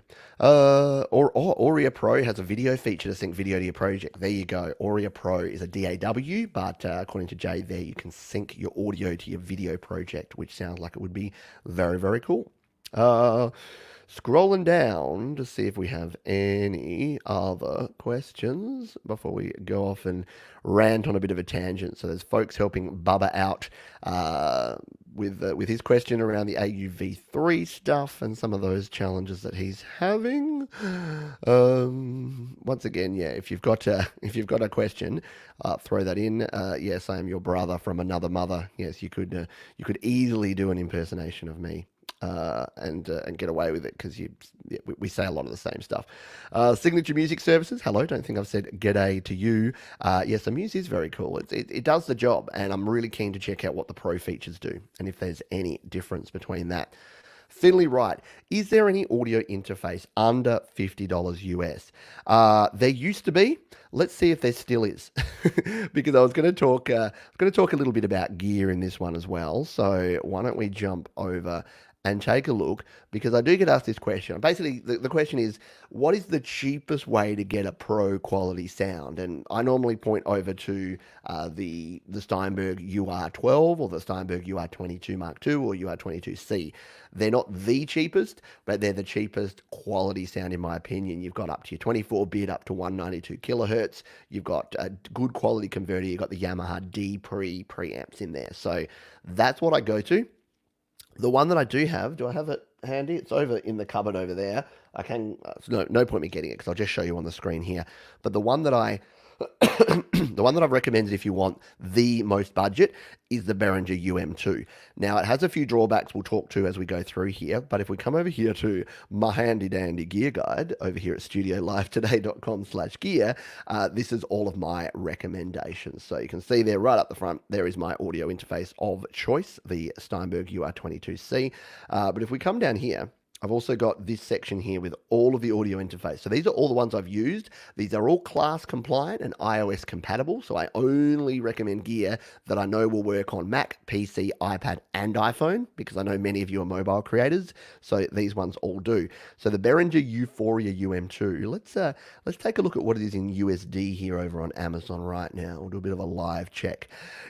Or Auria Pro has a video feature to sync video to your project. There you go. Auria Pro is a DAW, but according to Jay, there you can sync your audio to your video project, which sounds like it would be very, very cool. Uh, Scrolling down to see if we have any other questions before we go off and rant on a bit of a tangent. So there's folks helping Bubba out with his question around the AUV3 stuff and some of those challenges that he's having. Once again, yeah, if you've got a question, throw that in. Yes, I am your brother from another mother. Yes, you could easily do an impersonation of me and get away with it because we say a lot of the same stuff. Signature Music Services. Hello, don't think I've said g'day to you. Yes, the Muse is very cool. It does the job, and I'm really keen to check out what the Pro features do and if there's any difference between that. Finley Wright, is there any audio interface under $50 US? There used to be. Let's see if there still is, because I was going to talk a little bit about gear in this one as well. So why don't we jump over and take a look, because I do get asked this question. Basically, the question is, what is the cheapest way to get a pro quality sound? And I normally point over to the Steinberg UR12 or the Steinberg UR22 Mark II or UR22C. They're not the cheapest, but they're the cheapest quality sound in my opinion. You've got up to your 24-bit up to 192 kilohertz. You've got a good quality converter. You've got the Yamaha D preamps in there. So that's what I go to. The one that I do have, do I have it handy? It's over in the cupboard over there. I can, no point me getting it because I'll just show you on the screen here. But the one that the one that I've recommended if you want the most budget is the Behringer UM2. Now, it has a few drawbacks we'll talk to as we go through here, but if we come over here to my handy dandy gear guide over here at studiolifetoday.com/gear, this is all of my recommendations. So you can see there right up the front, there is my audio interface of choice, the Steinberg UR22C. But if we come down here, I've also got this section here with all of the audio interface. So these are all the ones I've used. These are all class compliant and iOS compatible. So I only recommend gear that I know will work on Mac, PC, iPad, and iPhone, because I know many of you are mobile creators. So these ones all do. So the Behringer Euphoria UM2. Let's take a look at what it is in USD here over on Amazon right now. We'll do a bit of a live check.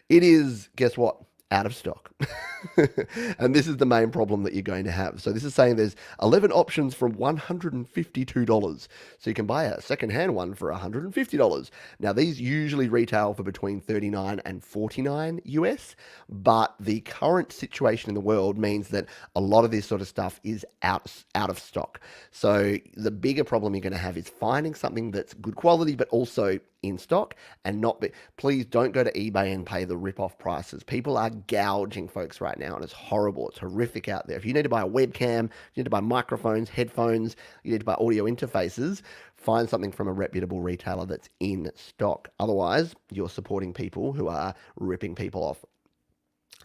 It is, guess what? Out of stock. And this is the main problem that you're going to have. So this is saying there's 11 options from $152. So you can buy a secondhand one for $150. Now these usually retail for between 39 and 49 US, but the current situation in the world means that a lot of this sort of stuff is out of stock. So the bigger problem you're going to have is finding something that's good quality, but also in stock and not be, please don't go to eBay and pay the rip-off prices. People are gouging folks right now, and it's horrible. It's horrific out there. If you need to buy a webcam, you need to buy microphones, headphones, you need to buy audio interfaces, find something from a reputable retailer that's in stock. Otherwise, you're supporting people who are ripping people off,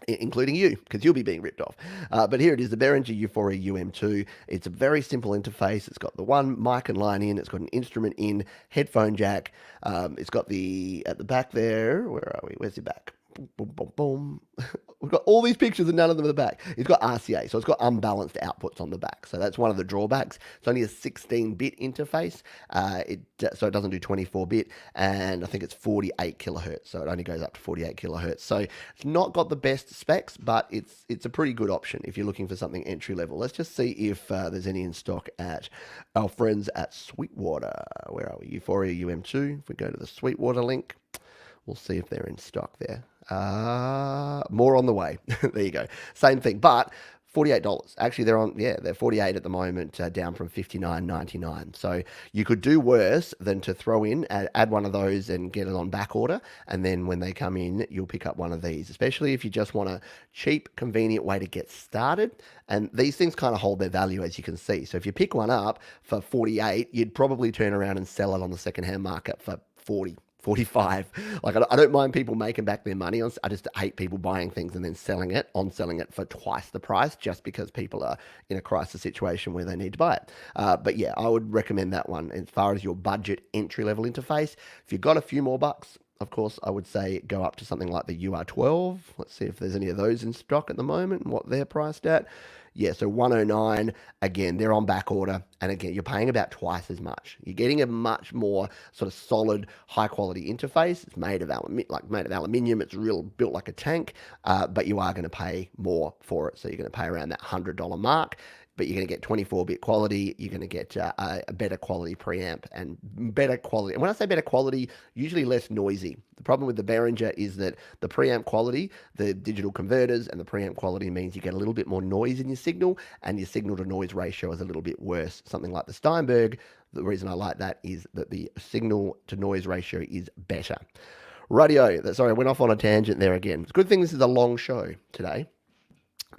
including you, because you'll be being ripped off. But here it is, the Behringer Euphoria UM2. It's a very simple interface. It's got the one mic and line in. It's got an instrument in, headphone jack. It's got at the back there, where are we? Where's the back? Boom, boom, boom, boom. We've got all these pictures and none of them at the back. It's got RCA, so it's got unbalanced outputs on the back. So that's one of the drawbacks. It's only a 16-bit interface, so it doesn't do 24-bit, and I think it's 48 kilohertz, so it only goes up to 48 kilohertz. So it's not got the best specs, but it's a pretty good option if you're looking for something entry level. Let's just see if there's any in stock at our friends at Sweetwater. Where are we? Euphoria UM2. If we go to the Sweetwater link, we'll see if they're in stock there. More on the way. There you go. Same thing. But $48. Actually, they're 48 at the moment, down from 59.99. So you could do worse than to throw in, add one of those and get it on back order. And then when they come in, you'll pick up one of these, especially if you just want a cheap, convenient way to get started. And these things kind of hold their value, as you can see. So if you pick one up for 48, you'd probably turn around and sell it on the secondhand market for 40. 45. Like, I don't mind people making back their money. I just hate people buying things and then selling it for twice the price just because people are in a crisis situation where they need to buy it. But yeah, I would recommend that one as far as your budget entry level interface. If you've got a few more bucks, of course, I would say go up to something like the UR12. Let's see if there's any of those in stock at the moment and what they're priced at. Yeah, so 109, again, they're on back order. And again, you're paying about twice as much. You're getting a much more sort of solid, high quality interface. It's made of aluminium. It's built like a tank, but you are going to pay more for it. So you're going to pay around that $100 mark. But you're going to get 24-bit quality. You're going to get a better quality preamp and better quality. And when I say better quality, usually less noisy. The problem with the Behringer is that the preamp quality, the digital converters and the preamp quality means you get a little bit more noise in your signal, and your signal to noise ratio is a little bit worse. Something like the Steinberg, the reason I like that is that the signal to noise ratio is better. Radio, sorry, I went off on a tangent there again. It's a good thing this is a long show today.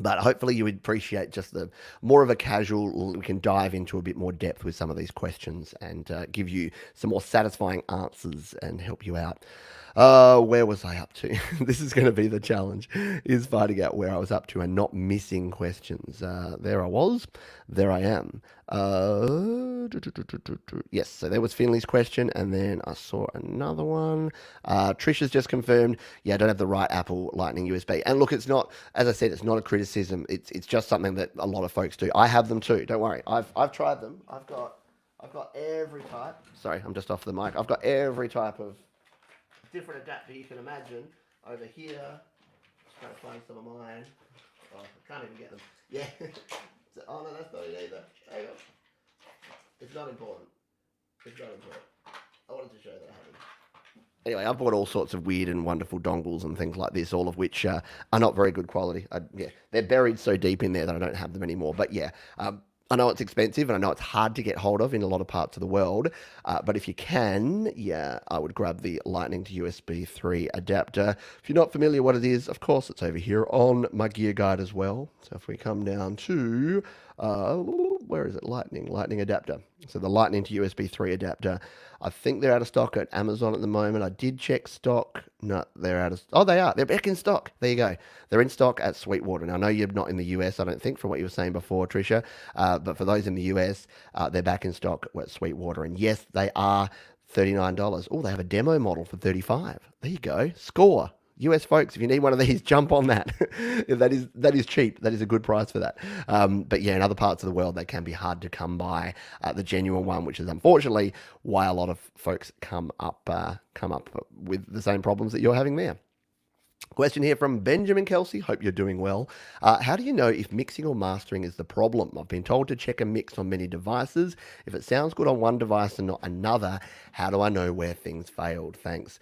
But hopefully you would appreciate just the more of a casual, we can dive into a bit more depth with some of these questions and give you some more satisfying answers and help you out. Where was I up to? This is going to be the challenge, is finding out where I was up to and not missing questions. There I was. There I am. Yes, so there was Finley's question, and then I saw another one. Trisha's just confirmed, yeah, I don't have the right Apple Lightning USB. And look, it's not, as I said, it's not a criticism. It's just something that a lot of folks do. I have them too. Don't worry. I've tried them. I've got every type. Sorry, I'm just off the mic. I've got every type of different adapter you can imagine over here. Just trying to find some of mine. Oh, I can't even get them. Yeah. Oh no, that's not it either. Hang on. It's not important. It's not important. I wanted to show that I have them. Anyway, I've bought all sorts of weird and wonderful dongles and things like this, all of which are not very good quality. Yeah, they're buried so deep in there that I don't have them anymore. But yeah, I know it's expensive and I know it's hard to get hold of in a lot of parts of the world. But if you can, yeah, I would grab the Lightning to USB 3 adapter. If you're not familiar what it is, of course, it's over here on my gear guide as well. So if we come down to, where is it? Lightning adapter. So the Lightning to USB 3 adapter. I think they're out of stock at Amazon at the moment. I did check stock. No, they're out of... Oh, they are. They're back in stock. There you go. They're in stock at Sweetwater. Now, I know you're not in the US, I don't think, from what you were saying before, Tricia. But for those in the US, they're back in stock at Sweetwater. And yes, they are $39. Oh, they have a demo model for $35. There you go. Score. US folks, if you need one of these, jump on that. that is cheap. That is a good price for that. But yeah, in other parts of the world, they can be hard to come by the genuine one, which is unfortunately why a lot of folks come up with the same problems that you're having there. Question here from Benjamin Kelsey. Hope you're doing well. How do you know if mixing or mastering is the problem? I've been told to check a mix on many devices. If it sounds good on one device and not another, how do I know where things failed? Thanks.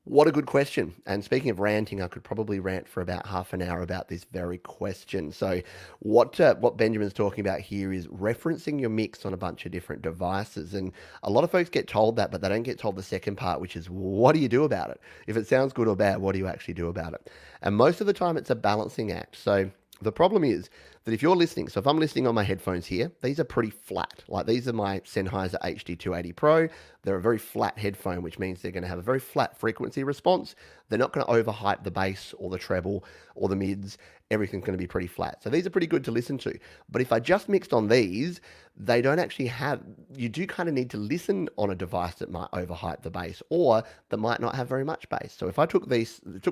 What a good question. And speaking of ranting, I could probably rant for about half an hour about this very question. So what Benjamin's talking about here is referencing your mix on a bunch of different devices. And a lot of folks get told that, but they don't get told the second part, which is what do you do about it? If it sounds good or bad, what do you actually do about it? And most of the time it's a balancing act. So the problem is that if you're listening, so if I'm listening on my headphones here, these are pretty flat. Like these are my Sennheiser HD280 Pro. They're a very flat headphone, which means they're going to have a very flat frequency response. They're not going to overhype the bass or the treble or the mids. Everything's going to be pretty flat. So these are pretty good to listen to. But if I just mixed on these, they don't actually have, you do kind of need to listen on a device that might overhype the bass or that might not have very much bass. So if I took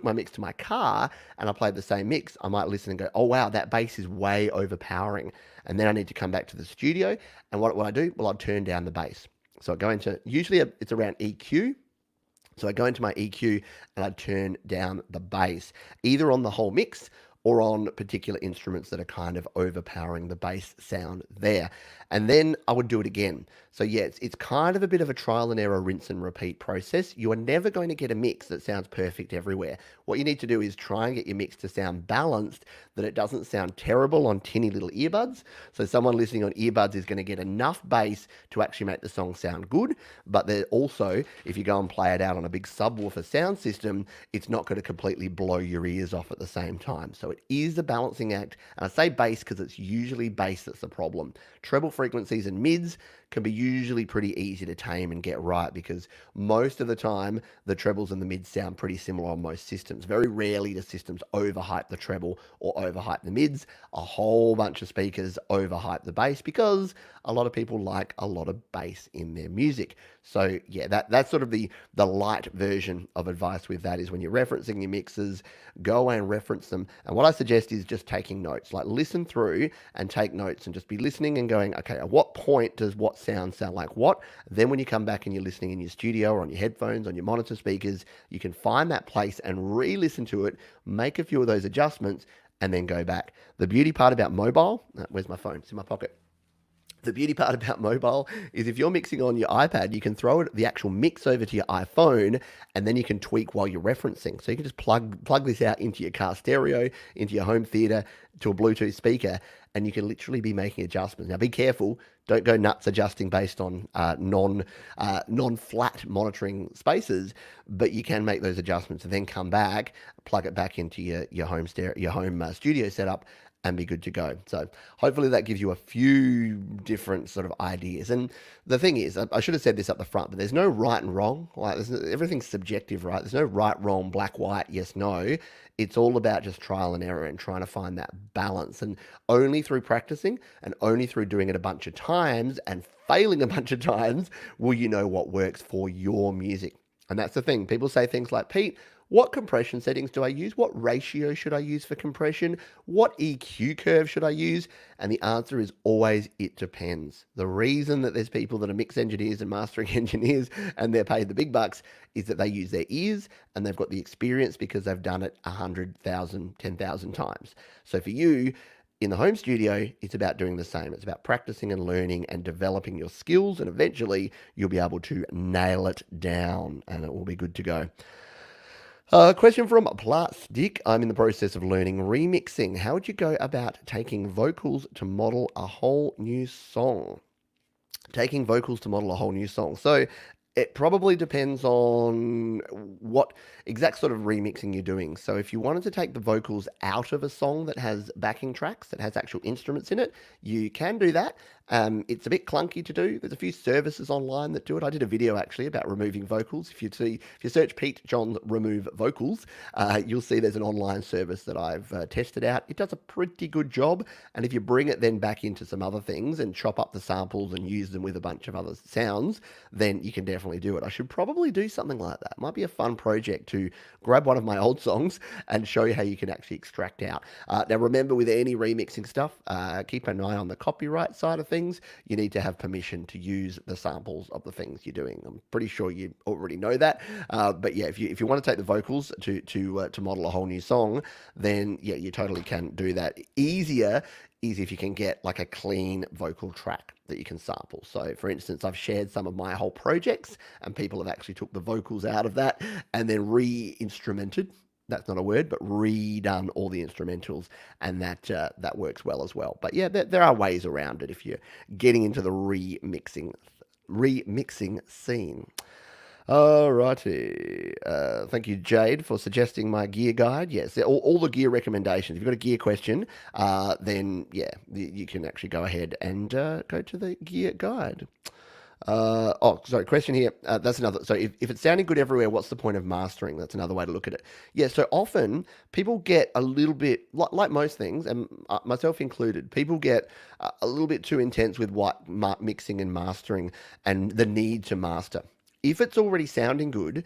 my mix to my car and I played the same mix, I might listen and go, oh wow, that bass is way overpowering. And then I need to come back to the studio. And what I do? Well, I'll turn down the bass. So I go into, usually it's around EQ. So I go into my EQ and I turn down the bass, either on the whole mix or on particular instruments that are kind of overpowering the bass sound there. And then I would do it again. So yeah, it's kind of a bit of a trial and error, rinse and repeat process. You are never going to get a mix that sounds perfect everywhere. What you need to do is try and get your mix to sound balanced, that it doesn't sound terrible on tinny little earbuds. So someone listening on earbuds is going to get enough bass to actually make the song sound good, but they're also, if you go and play it out on a big subwoofer sound system, it's not going to completely blow your ears off at the same time. So it is a balancing act. And I say bass because it's usually bass that's the problem. Treble frequencies and mids can be usually pretty easy to tame and get right, because most of the time the trebles and the mids sound pretty similar on most systems. Very rarely do systems overhype the treble or overhype the mids. A whole bunch of speakers overhype the bass because a lot of people like a lot of bass in their music. So yeah, that's sort of the light version of advice with that, is when you're referencing your mixes, go away and reference them. And what I suggest is just taking notes. Like, listen through and take notes and just be listening and going, okay, at what point does what sound like what? Then when you come back and you're listening in your studio or on your headphones, on your monitor speakers, you can find that place and re-listen to it, make a few of those adjustments, and then go back. The beauty part about mobile, where's my phone? It's in my pocket. The beauty part about mobile is if you're mixing on your iPad, you can throw it, the actual mix over to your iPhone, and then you can tweak while you're referencing. So you can just plug this out into your car stereo, into your home theater, to a Bluetooth speaker, and you can literally be making adjustments. Now, be careful. Don't go nuts adjusting based on non-flat monitoring spaces, but you can make those adjustments and then come back, plug it back into your home studio setup, and be good to go. So hopefully that gives you a few different sort of ideas. And the thing is, I should have said this up the front, but there's no right and wrong. Like, everything's subjective, right? There's no right, wrong, black, white, yes, no. It's all about just trial and error and trying to find that balance. And only through practicing and only through doing it a bunch of times and failing a bunch of times will you know what works for your music. And that's the thing. People say things like, Pete, what compression settings do I use? What ratio should I use for compression? What EQ curve should I use? And the answer is always, it depends. The reason that there's people that are mix engineers and mastering engineers and they're paid the big bucks is that they use their ears and they've got the experience because they've done it 100,000, 10,000 times. So for you, in the home studio, it's about doing the same. It's about practicing and learning and developing your skills, and eventually you'll be able to nail it down and it will be good to go. Question from Plastic. I'm in the process of learning remixing. How would you go about taking vocals to model a whole new song? Taking vocals to model a whole new song. So it probably depends on what exact sort of remixing you're doing. So if you wanted to take the vocals out of a song that has backing tracks, that has actual instruments in it, you can do that. It's a bit clunky to do. There's a few services online that do it. I did a video actually about removing vocals. If you search Pete John remove vocals, you'll see there's an online service that I've tested out. It does a pretty good job. And if you bring it then back into some other things and chop up the samples and use them with a bunch of other sounds, then you can definitely do it. I should probably do something like that. It might be a fun project to grab one of my old songs and show you how you can actually extract out. Now remember, with any remixing stuff, keep an eye on the copyright side of things. You need to have permission to use the samples of the things you're doing. I'm pretty sure you already know that. But yeah, if you want to take the vocals to model a whole new song, then yeah, you totally can do that. Easier is if you can get like a clean vocal track that you can sample. So for instance, I've shared some of my whole projects and people have actually took the vocals out of that and then re-instrumented. That's not a word, but redone all the instrumentals, and that works well as well. But yeah, there are ways around it if you're getting into the remixing scene. Alrighty. Thank you, Jade, for suggesting my gear guide. Yes, all the gear recommendations. If you've got a gear question, then yeah, you can actually go ahead and go to the gear guide. Sorry, question here. That's another. So if it's sounding good everywhere, what's the point of mastering? That's another way to look at it. Yeah, so often people get a little bit, like most things, and myself included, people get a little bit too intense with what mixing and mastering and the need to master. If it's already sounding good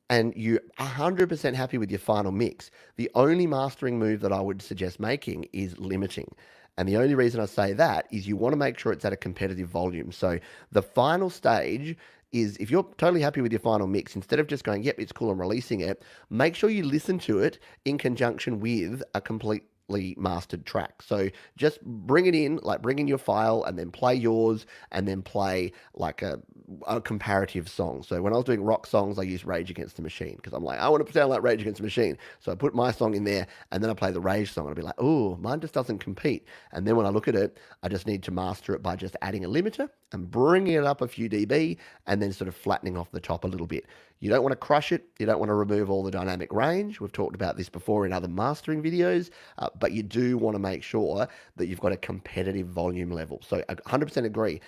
and you're 100% happy with your final mix, the only mastering move that I would suggest making is limiting. And the only reason I say that is you want to make sure it's at a competitive volume. So the final stage is, if you're totally happy with your final mix, instead of just going, yep, it's cool, I'm releasing it, make sure you listen to it in conjunction with a complete completely mastered track. So just bring it in, like bring in your file and then play yours and then play like a comparative song. So when I was doing rock songs, I used Rage Against the Machine because I'm like, I want to sound like Rage Against the Machine. So I put my song in there and then I play the Rage song and I'll be like, oh, mine just doesn't compete. And then when I look at it, I just need to master it by just adding a limiter and bringing it up a few dB and then sort of flattening off the top a little bit. You don't want to crush it. You don't want to remove all the dynamic range. We've talked about this before in other mastering videos, but you do want to make sure that you've got a competitive volume level. So I 100% agree.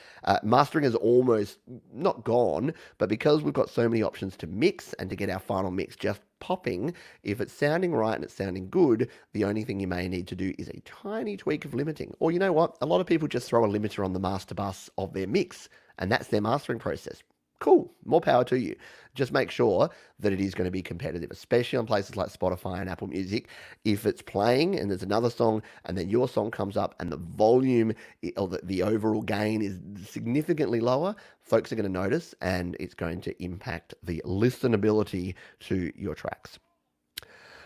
Mastering is almost not gone, but because we've got so many options to mix and to get our final mix just popping, if it's sounding right and it's sounding good, the only thing you may need to do is a tiny tweak of limiting. Or you know what? A lot of people just throw a limiter on the master bus of their mix, and that's their mastering process. Cool, more power to you. Just make sure that it is going to be competitive, especially on places like Spotify and Apple Music. If it's playing and there's another song and then your song comes up and the volume or the overall gain is significantly lower, folks are going to notice and it's going to impact the listenability to your tracks.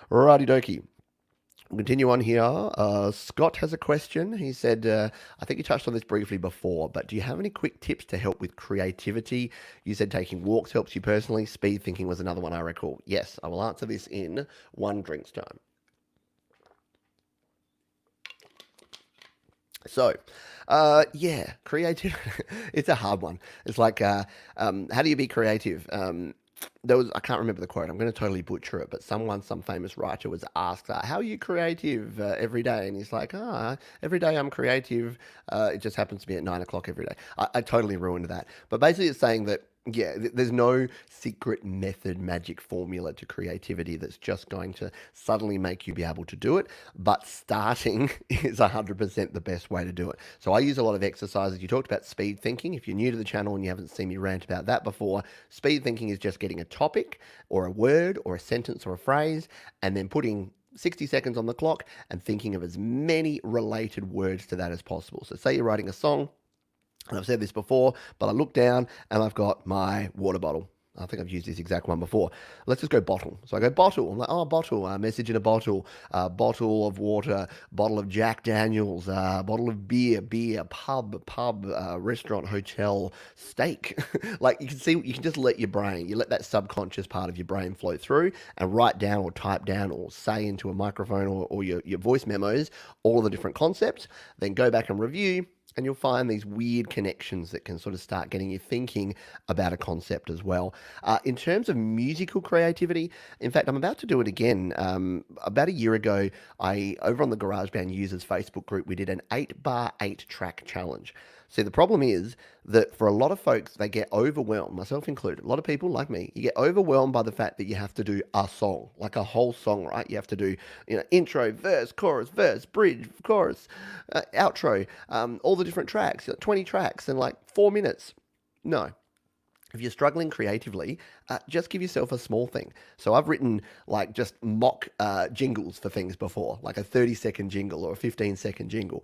Righty dokie. We'll continue on here. Scott has a question. He said, I think you touched on this briefly before, but do you have any quick tips to help with creativity? You said taking walks helps you personally. Speed thinking was another one I recall. Yes, I will answer this in one drink's time. So, yeah, creativity. It's a hard one. It's like, how do you be creative? I can't remember the quote. I'm going to totally butcher it, but some famous writer was asked, how are you creative every day? And he's like, every day I'm creative. It just happens to be at 9 o'clock every day. I totally ruined that. But basically it's saying that, yeah, there's no secret method, magic formula to creativity that's just going to suddenly make you be able to do it. But starting is 100% the best way to do it. So I use a lot of exercises. You talked about speed thinking. If you're new to the channel and you haven't seen me rant about that before, speed thinking is just getting a topic or a word or a sentence or a phrase and then putting 60 seconds on the clock and thinking of as many related words to that as possible. So say you're writing a song, and I've said this before, but I look down and I've got my water bottle. I think I've used this exact one before. Let's just go bottle. So I go bottle. I'm like, oh, bottle, message in a bottle, bottle of water, bottle of Jack Daniels, bottle of beer, pub, restaurant, hotel, steak. Like you can see, you can just let your brain, you let that subconscious part of your brain flow through and write down or type down or say into a microphone or your voice memos all of the different concepts. Then go back and review. And you'll find these weird connections that can sort of start getting you thinking about a concept as well. In terms of musical creativity, in fact, I'm about to do it again. About a year ago, over on the GarageBand users Facebook group, we did an 8-bar, 8-track challenge. See, the problem is that for a lot of folks, they get overwhelmed, myself included. A lot of people like me, you get overwhelmed by the fact that you have to do a song, like a whole song, right? You have to do, intro, verse, bridge, chorus, outro, all the different tracks, 20 tracks in like 4 minutes. No. If you're struggling creatively, just give yourself a small thing. So I've written like just mock jingles for things before, like a 30-second jingle or a 15-second jingle.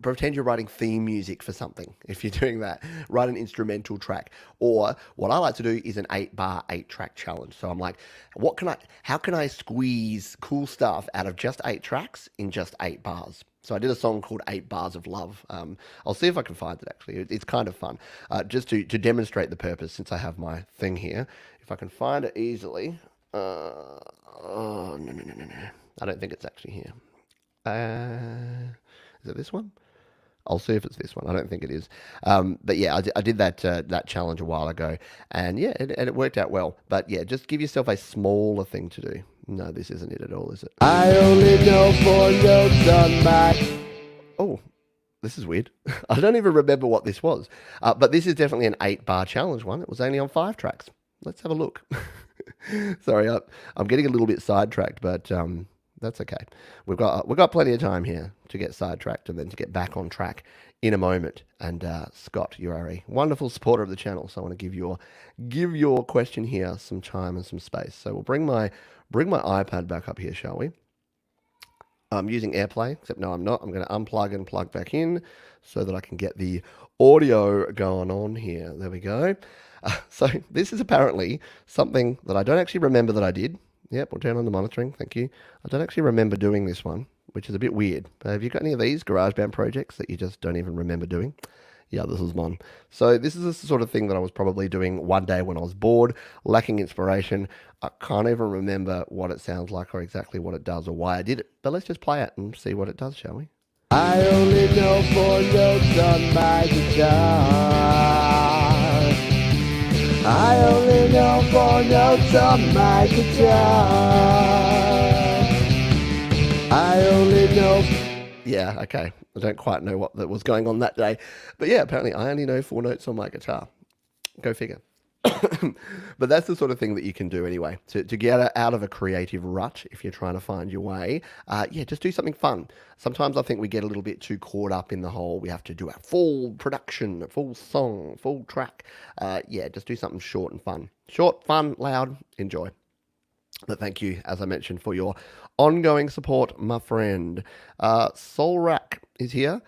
Pretend you're writing theme music for something. If you're doing that, write an instrumental track. Or what I like to do is an 8-bar, 8-track challenge. So I'm like, how can I squeeze cool stuff out of just 8 tracks in just 8 bars? So I did a song called 8 Bars of Love. I'll see if I can find it, actually. It's kind of fun, just to demonstrate the purpose, since I have my thing here. If I can find it easily. No. I don't think it's actually here. Is it this one? I'll see if it's this one. I don't think it is. But yeah, I did that challenge a while ago. And yeah, it worked out well. But yeah, just give yourself a smaller thing to do. No, this isn't it at all, is it? I only know 4 notes on my... Oh, this is weird. I don't even remember what this was. But this is definitely an 8-bar challenge one. It was only on 5 tracks. Let's have a look. Sorry, I'm getting a little bit sidetracked, but that's okay. We've got plenty of time here to get sidetracked and then to get back on track in a moment. And Scott, you are a wonderful supporter of the channel, so I want to give your question here some time and some space. So we'll bring my iPad back up here, shall we? I'm using AirPlay, except no, I'm not. I'm going to unplug and plug back in so that I can get the audio going on here. There we go. So this is apparently something that I don't actually remember that I did. Yep, we'll turn on the monitoring. Thank you. I don't actually remember doing this one. which is a bit weird. Have you got any of these GarageBand projects that you just don't even remember doing? Yeah, this is one. So this is the sort of thing that I was probably doing one day when I was bored, lacking inspiration. I can't even remember what it sounds like or exactly what it does or why I did it. But let's just play it and see what it does, shall we? I only know 4 notes on my guitar. I only know 4 notes on my guitar. I only know. Yeah, okay. I don't quite know what was going on that day. But yeah, apparently I only know 4 notes on my guitar. Go figure. But that's the sort of thing that you can do anyway to get out of a creative rut if you're trying to find your way. Yeah, just do something fun. Sometimes I think we get a little bit too caught up in the whole we have to do a full production, a full song, full track. Yeah, just do something short and fun. Short, fun, loud, enjoy. But thank you, as I mentioned, for your ongoing support, my friend. Solrak is here.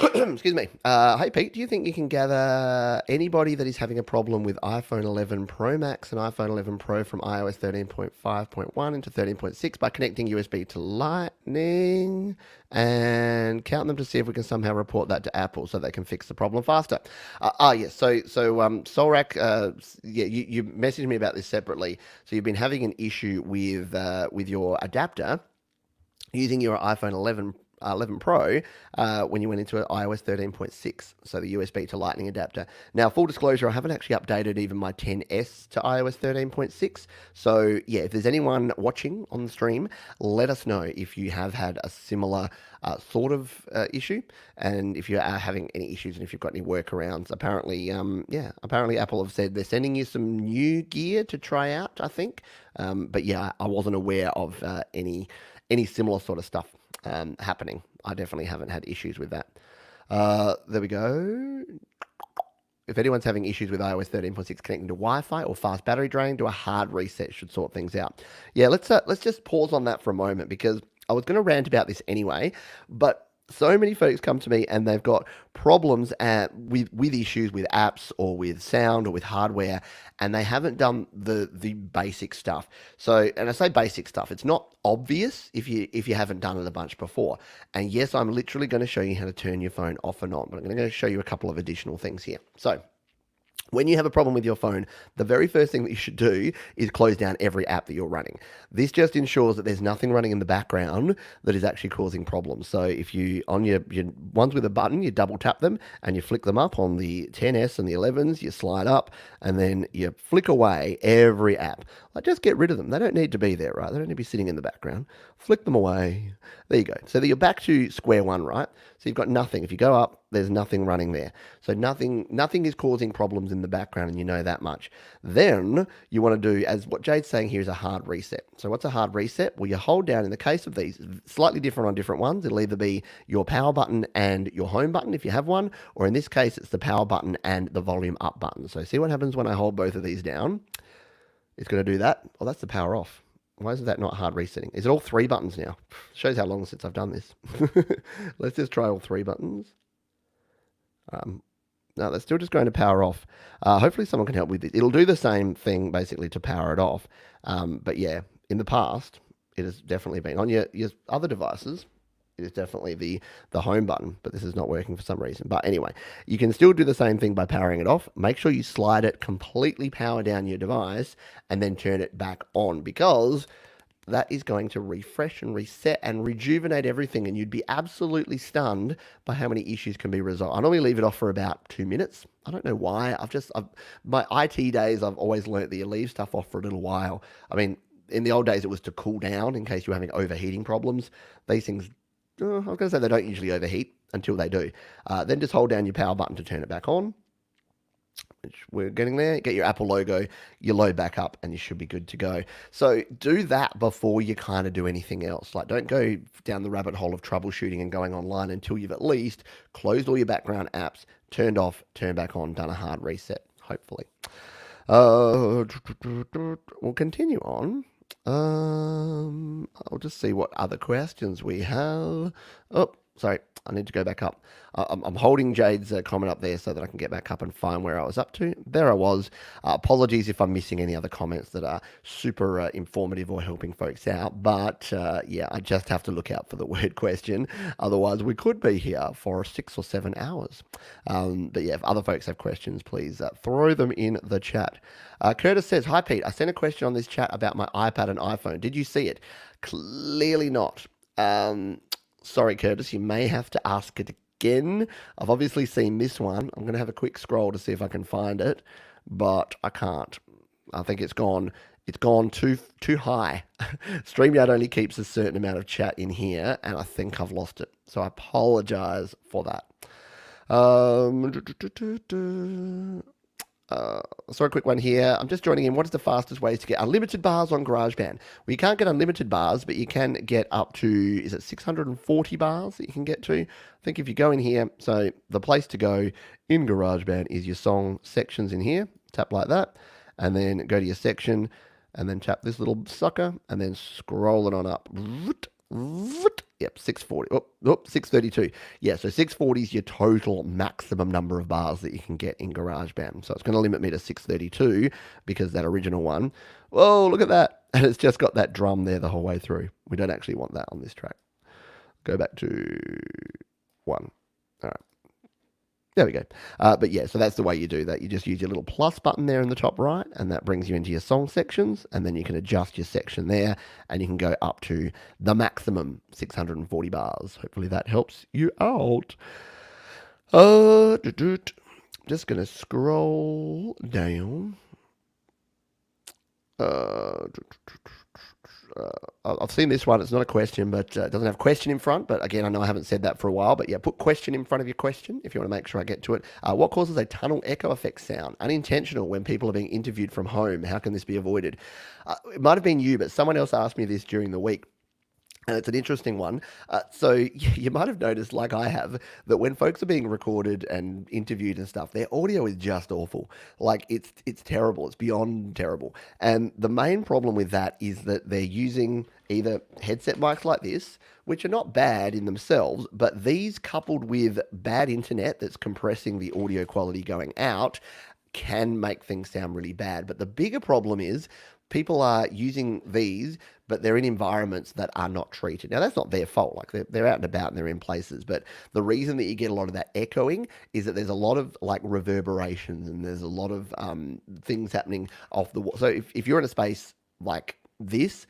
Excuse me. Hey, Pete, do you think you can gather anybody that is having a problem with iPhone 11 Pro Max and iPhone 11 Pro from iOS 13.5.1 into 13.6 by connecting USB to Lightning and count them to see if we can somehow report that to Apple so they can fix the problem faster? Yes. So Solrak, yeah, you messaged me about this separately. So you've been having an issue with your adapter using your iPhone 11 Pro when you went into iOS 13.6, so the USB to Lightning adapter. Now, full disclosure, I haven't actually updated even my 10S to iOS 13.6. So, yeah, if there's anyone watching on the stream, let us know if you have had a similar sort of issue, and if you are having any issues, and if you've got any workarounds. Apparently, apparently Apple have said they're sending you some new gear to try out, I think. But yeah, I wasn't aware of any similar sort of stuff happening. I definitely haven't had issues with that. There we go. If anyone's having issues with iOS 13.6 connecting to Wi-Fi or fast battery drain, do a hard reset should sort things out. Yeah, let's just pause on that for a moment because I was going to rant about this anyway, but so many folks come to me and they've got problems with issues with apps or with sound or with hardware, and they haven't done the basic stuff. So, and I say basic stuff, it's not obvious if you haven't done it a bunch before. And yes, I'm literally going to show you how to turn your phone off and on, but I'm going to show you a couple of additional things here. So, when you have a problem with your phone, the very first thing that you should do is close down every app that you're running. This just ensures that there's nothing running in the background that is actually causing problems. So if you, on your ones with a button, you double tap them and you flick them up on the 10S and the 11s, you slide up and then you flick away every app. Like, just get rid of them. They don't need to be there, right? They don't need to be sitting in the background. Flick them away. There you go. So that you're back to square one, right? So you've got nothing. If you go up, there's nothing running there. So nothing is causing problems in the background, and you know that much. Then you want to do, as what Jade's saying here, is a hard reset. So what's a hard reset? Well, you hold down, in the case of these, slightly different on different ones. It'll either be your power button and your home button if you have one, or in this case, it's the power button and the volume up button. So see what happens when I hold both of these down. It's going to do that. Oh, that's the power off. Why is that not hard resetting? Is it all 3 buttons now? Shows how long since I've done this. Let's just try all 3 buttons. No, that's still just going to power off. Hopefully someone can help with this. It'll do the same thing basically to power it off. But yeah, in the past, it has definitely been. On your other devices, it is definitely the home button, but this is not working for some reason. But anyway, you can still do the same thing by powering it off. Make sure you slide it, completely power down your device, and then turn it back on, because that is going to refresh and reset and rejuvenate everything, and you'd be absolutely stunned by how many issues can be resolved. I normally leave it off for about 2 minutes. I don't know why. My IT days, I've always learnt that you leave stuff off for a little while. I mean, in the old days, it was to cool down in case you were having overheating problems. These things, I was going to say they don't usually overheat until they do. Then just hold down your power button to turn it back on, which we're getting there. Get your Apple logo, you load back up, and you should be good to go. So do that before you kind of do anything else. Like, don't go down the rabbit hole of troubleshooting and going online until you've at least closed all your background apps, turned off, turned back on, done a hard reset, hopefully. We'll continue on. I'll just see what other questions we have. Oh, sorry, I need to go back up. I'm holding Jade's comment up there so that I can get back up and find where I was up to. There I was. Apologies if I'm missing any other comments that are super informative or helping folks out. But yeah, I just have to look out for the word question. Otherwise, we could be here for 6 or 7 hours. But yeah, if other folks have questions, please throw them in the chat. Curtis says, "Hi Pete, I sent a question on this chat about my iPad and iPhone. Did you see it?" Clearly not. Sorry, Curtis, you may have to ask it again. I've obviously seen this one. I'm going to have a quick scroll to see if I can find it, but I can't. I think it's gone. It's gone too high. StreamYard only keeps a certain amount of chat in here, and I think I've lost it. So I apologize for that. Sorry, quick one here. I'm just joining in. What is the fastest ways to get unlimited bars on GarageBand? Well, you can't get unlimited bars, but you can get up to, is it 640 bars that you can get to? I think if you go in here, so the place to go in GarageBand is your song sections in here. Tap like that, and then go to your section, and then tap this little sucker, and then scroll it on up. Yep, 640. 632. Yeah, so 640 is your total maximum number of bars that you can get in GarageBand. So it's going to limit me to 632 because that original one, whoa, look at that. And it's just got that drum there the whole way through. We don't actually want that on this track. Go back to 1. All right. There we go. But yeah, so that's the way you do that. You just use your little plus button there in the top right, and that brings you into your song sections, and then you can adjust your section there, and you can go up to the maximum 640 bars. Hopefully that helps you out. Just going to scroll down. I've seen this one. It's not a question, but it doesn't have question in front. But again, I know I haven't said that for a while. But yeah, put question in front of your question if you want to make sure I get to it. What causes a tunnel echo effect sound? Unintentional when people are being interviewed from home. How can this be avoided? It might have been you, but someone else asked me this during the week. And it's an interesting one. So you might have noticed, like I have, that when folks are being recorded and interviewed and stuff, their audio is just awful. Like it's terrible. It's beyond terrible. And the main problem with that is that they're using either headset mics like this, which are not bad in themselves, but these coupled with bad internet that's compressing the audio quality going out can make things sound really bad. But the bigger problem is people are using these, but they're in environments that are not treated. Now, that's not their fault. Like they're out and about and they're in places. But the reason that you get a lot of that echoing is that there's a lot of like reverberations and there's a lot of things happening off the wall. So if you're in a space like this,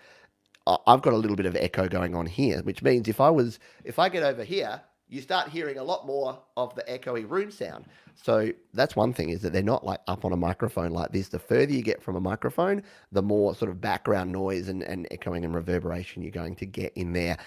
I've got a little bit of echo going on here, which means if I get over here, you start hearing a lot more of the echoey rune sound. So that's one thing, is that they're not like up on a microphone like this. The further you get from a microphone, the more sort of background noise and echoing and reverberation you're going to get in there.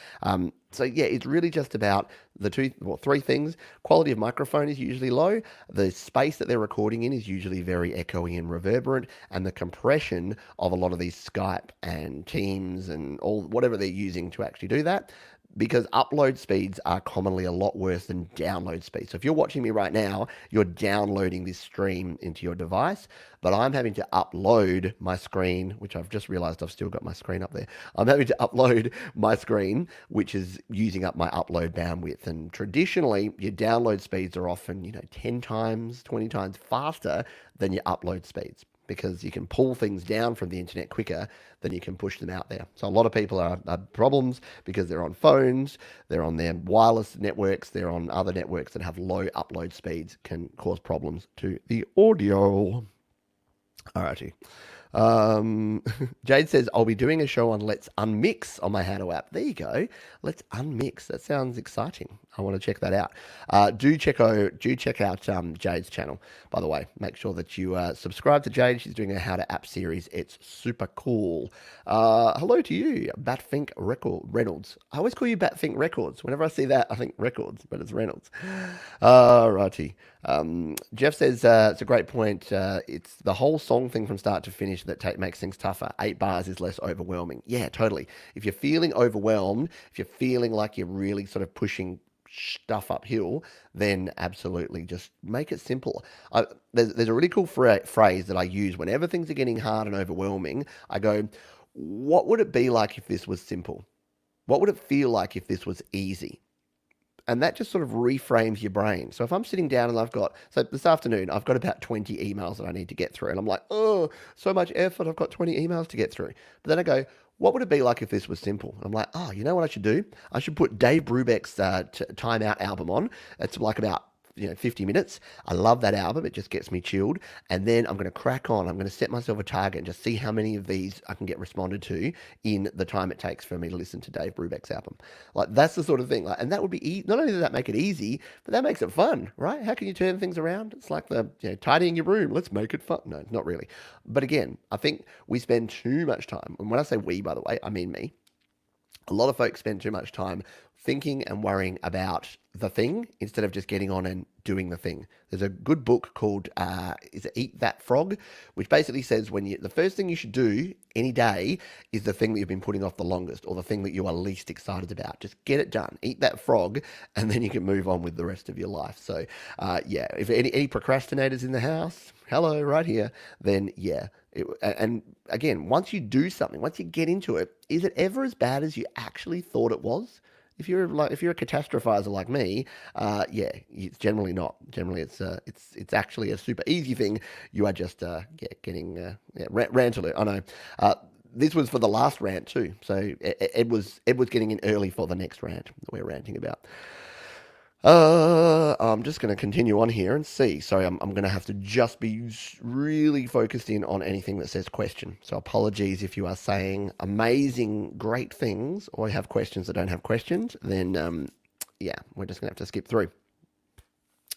So yeah, it's really just about the three things. Quality of microphone is usually low. The space that they're recording in is usually very echoey and reverberant, and the compression of a lot of these Skype and Teams and all whatever they're using to actually do that, because upload speeds are commonly a lot worse than download speeds. So if you're watching me right now, you're downloading this stream into your device, but I'm having to upload my screen, which I've just realized I've still got my screen up there. I'm having to upload my screen, which is using up my upload bandwidth. And traditionally, your download speeds are often, 10 times, 20 times faster than your upload speeds, because you can pull things down from the internet quicker than you can push them out there. So a lot of people are problems because they're on phones, they're on their wireless networks, they're on other networks that have low upload speeds, can cause problems to the audio. Alrighty. Jade says, I'll be doing a show on Let's Unmix on my How To app. There you go. Let's Unmix. That sounds exciting. I want to check that out. Do check out Jade's channel, by the way. Make sure that you subscribe to Jade. She's doing a How To app series. It's super cool. Hello to you, Batfink Reynolds. I always call you Batfink Records. Whenever I see that, I think Records, but it's Reynolds. Righty. Jeff says, it's a great point. It's the whole song thing from start to finish that makes things tougher. 8 bars is less overwhelming. Yeah, totally. If you're feeling overwhelmed, if you're feeling like you're really sort of pushing stuff uphill, then absolutely just make it simple. There's a really cool phrase that I use whenever things are getting hard and overwhelming. I go, what would it be like if this was simple? What would it feel like if this was easy? And that just sort of reframes your brain. So if I'm sitting down and so this afternoon, I've got about 20 emails that I need to get through. And I'm like, oh, so much effort. I've got 20 emails to get through. But then I go, what would it be like if this was simple? And I'm like, oh, you know what I should do? I should put Dave Brubeck's Time Out album on. It's like about 50 minutes. I love that album. It just gets me chilled. And then I'm going to crack on. I'm going to set myself a target and just see how many of these I can get responded to in the time it takes for me to listen to Dave Brubeck's album. Like that's the sort of thing. Like, and that would be not only does that make it easy, but that makes it fun, right? How can you turn things around? It's like tidying your room. Let's make it fun. No, not really. But again, I think we spend too much time. And when I say we, by the way, I mean me. A lot of folks spend too much time thinking and worrying about the thing instead of just getting on and doing the thing. There's a good book called is it Eat That Frog, which basically says the first thing you should do any day is the thing that you've been putting off the longest or the thing that you are least excited about. Just get it done. Eat that frog, and then you can move on with the rest of your life. So if any procrastinators in the house, hello, right here, then yeah. And again, once you do something, once you get into it, is it ever as bad as you actually thought it was? If you're a catastrophizer like me, it's generally not. Generally, it's actually a super easy thing. You are just getting rant alert. I know. This was for the last rant too, so Ed was getting in early for the next rant that we're ranting about. I'm just going to continue on here and see. Sorry, I'm going to have to just be really focused in on anything that says question. So apologies if you are saying amazing, great things or have questions that don't have questions. Then, we're just going to have to skip through.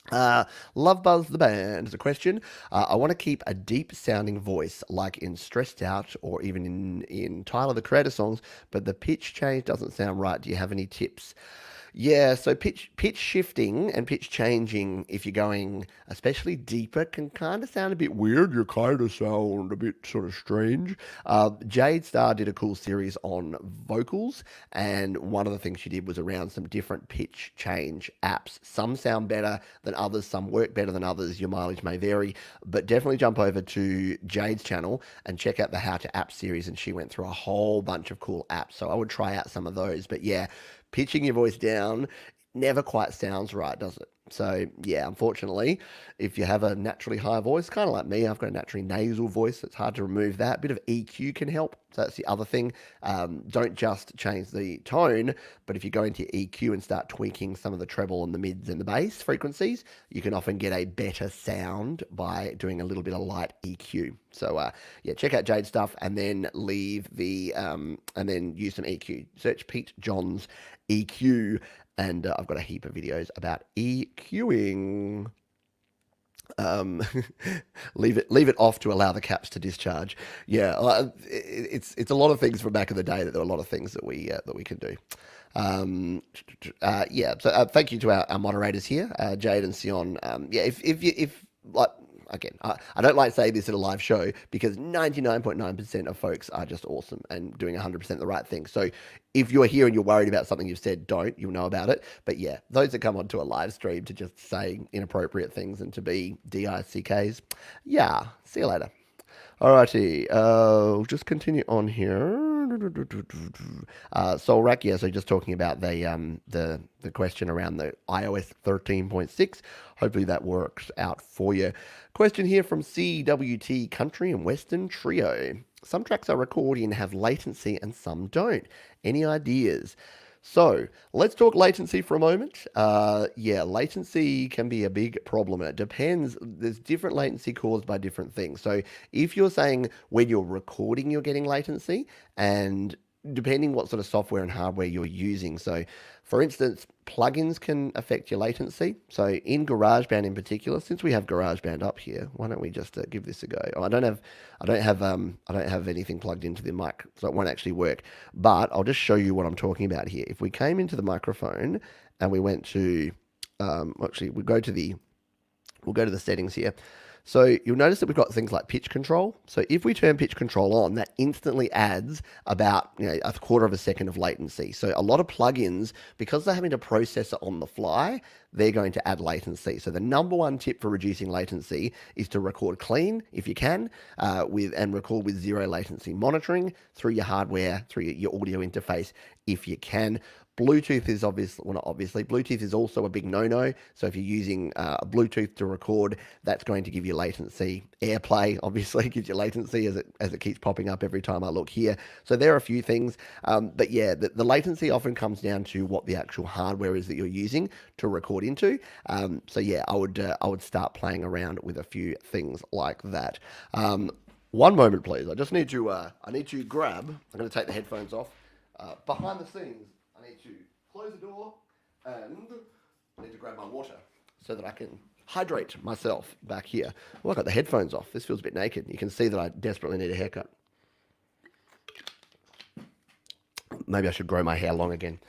Love Buzz the Band is a question. I want to keep a deep sounding voice like in Stressed Out or even in Tyler the Creator songs, but the pitch change doesn't sound right. Do you have any tips? Yeah, so pitch shifting and pitch changing, if you're going especially deeper, can kind of sound a bit weird. You kind of sound a bit sort of strange. Jade Starr did a cool series on vocals, and one of the things she did was around some different pitch change apps. Some sound better than others, some work better than others. Your mileage may vary, but definitely jump over to Jade's channel and check out the How to App series, and she went through a whole bunch of cool apps. So I would try out some of those, but yeah, pitching your voice down never quite sounds right, does it? So, yeah, unfortunately, if you have a naturally high voice, kind of like me, I've got a naturally nasal voice. It's hard to remove that. A bit of EQ can help. So that's the other thing. Don't just change the tone, but if you go into EQ and start tweaking some of the treble and the mids and the bass frequencies, you can often get a better sound by doing a little bit of light EQ. So, check out Jade's stuff and then leave and then use some EQ. Search Pete Johns EQ, and I've got a heap of videos about EQing. Leave it off to allow the caps to discharge. Yeah, it's a lot of things from back in the day that there are a lot of things that we can do. So thank you to our moderators here, Jade and Sion. If like. Again, I don't like saying this in a live show because 99.9% of folks are just awesome and doing 100% the right thing. So if you're here and you're worried about something you've said, you'll know about it. But yeah, those that come onto a live stream to just say inappropriate things and to be DICKs, yeah, see you later. Alrighty, we'll just continue on here. Solrak, so just talking about the question around the iOS 13.6. Hopefully that works out for you. Question here from CWT Country and Western Trio. Some tracks I record in have latency and some don't. Any ideas? So let's talk latency for a moment. Latency can be a big problem. It depends. There's different latency caused by different things. So if you're saying when you're recording, you're getting latency, and depending what sort of software and hardware you're using. So for instance, plugins can affect your latency. So in GarageBand in particular, since we have GarageBand up here, why don't we just give this a go? Oh, I don't have anything plugged into the mic, so it won't actually work. But I'll just show you what I'm talking about here. If we came into the microphone and we went to, we'll go to the settings here. So you'll notice that we've got things like pitch control. So if we turn pitch control on, that instantly adds about a quarter of a second of latency. So a lot of plugins, because they're having to process it on the fly, they're going to add latency. So the number one tip for reducing latency is to record clean if you can, and record with zero latency monitoring through your hardware, through your audio interface if you can. Bluetooth is Bluetooth is also a big no-no. So if you're using Bluetooth to record, that's going to give you latency. AirPlay obviously gives you latency as it keeps popping up every time I look here. So there are a few things, but yeah, the latency often comes down to what the actual hardware is that you're using to record into. So yeah, I would start playing around with a few things like that. One moment, please. I just need to grab. I'm going to take the headphones off. Behind the scenes, I need to close the door and I need to grab my water so that I can hydrate myself back here. Well, I got the headphones off. This feels a bit naked. You can see that I desperately need a haircut. Maybe I should grow my hair long again.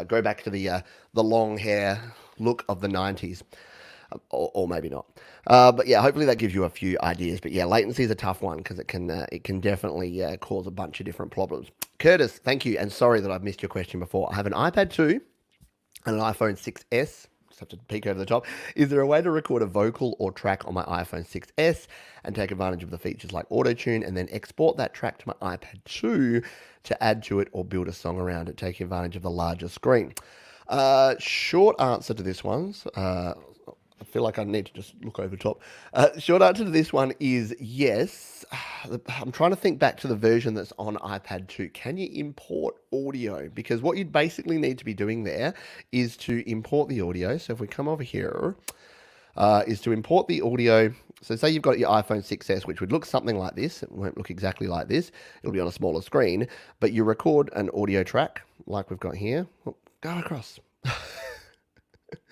Go back to the long hair look of the 90s. Or maybe not. But yeah, hopefully that gives you a few ideas. But yeah, latency is a tough one because it can definitely cause a bunch of different problems. Curtis, thank you, and sorry that I've missed your question before. I have an iPad 2 and an iPhone 6S. Just have to peek over the top. Is there a way to record a vocal or track on my iPhone 6S and take advantage of the features like auto-tune and then export that track to my iPad 2 to add to it or build a song around it, taking advantage of the larger screen? Short answer to this one's I feel like I need to just look over top. Short answer to this one is yes. I'm trying to think back to the version that's on iPad 2. Can you import audio? Because what you'd basically need to be doing there is to import the audio. So if we come over here, is to import the audio. So say you've got your iPhone 6S, which would look something like this. It won't look exactly like this. It'll be on a smaller screen. But you record an audio track like we've got here. Oh, go across.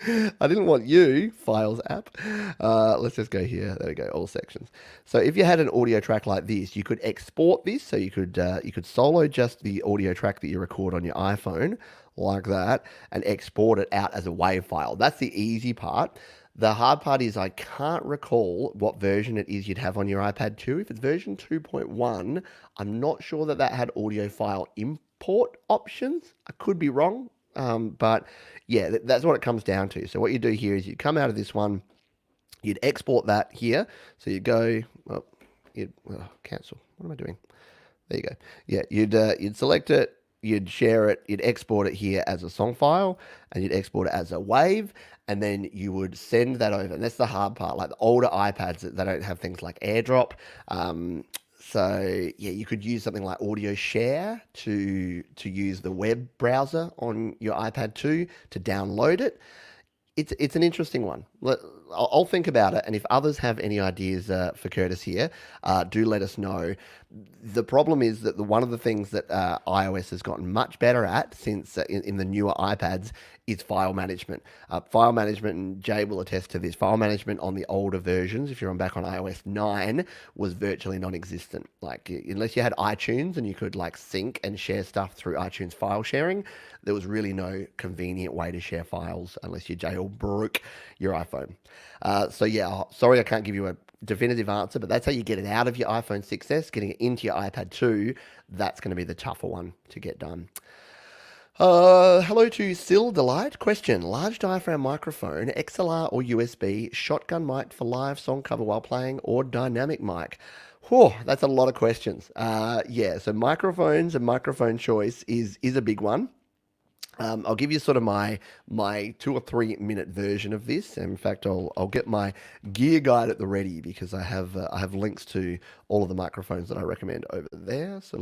I didn't want you, Files app. Let's just go here. There we go, all sections. So if you had an audio track like this, you could export this. So you could solo just the audio track that you record on your iPhone like that and export it out as a WAV file. That's the easy part. The hard part is I can't recall what version it is you'd have on your iPad 2. If it's version 2.1, I'm not sure that had audio file import options. I could be wrong. But yeah, that's what it comes down to. So what you do here is you come out of this one, you'd export that here. So you go, cancel. What am I doing? There you go. Yeah, you'd select it, you'd share it, you'd export it here as a song file, and you'd export it as a WAV, and then you would send that over. And that's the hard part. Like the older iPads, they don't have things like AirDrop. So yeah, you could use something like Audio Share to use the web browser on your iPad 2 to download it. It's an interesting one. I'll think about it, and if others have any ideas for Curtis here, do let us know. The problem is that one of the things that iOS has gotten much better at since in the newer iPads is file management. File management, and Jay will attest to this, file management on the older versions, if you're back on iOS 9, was virtually non-existent. Like, unless you had iTunes and you could like sync and share stuff through iTunes file sharing, there was really no convenient way to share files unless you jailbroke your iPhone. So yeah, sorry I can't give you a definitive answer, but that's how you get it out of your iPhone 6S, getting it into your iPad 2. That's going to be the tougher one to get done. Hello to Sil Delight. Question: large diaphragm microphone, XLR or USB, shotgun mic for live song cover while playing, or dynamic mic? Whew, that's a lot of questions. Yeah, so microphones and microphone choice is a big one. I'll give you sort of my 2 or 3 minute version of this. In fact, I'll get my gear guide at the ready because I have links to all of the microphones that I recommend over there. So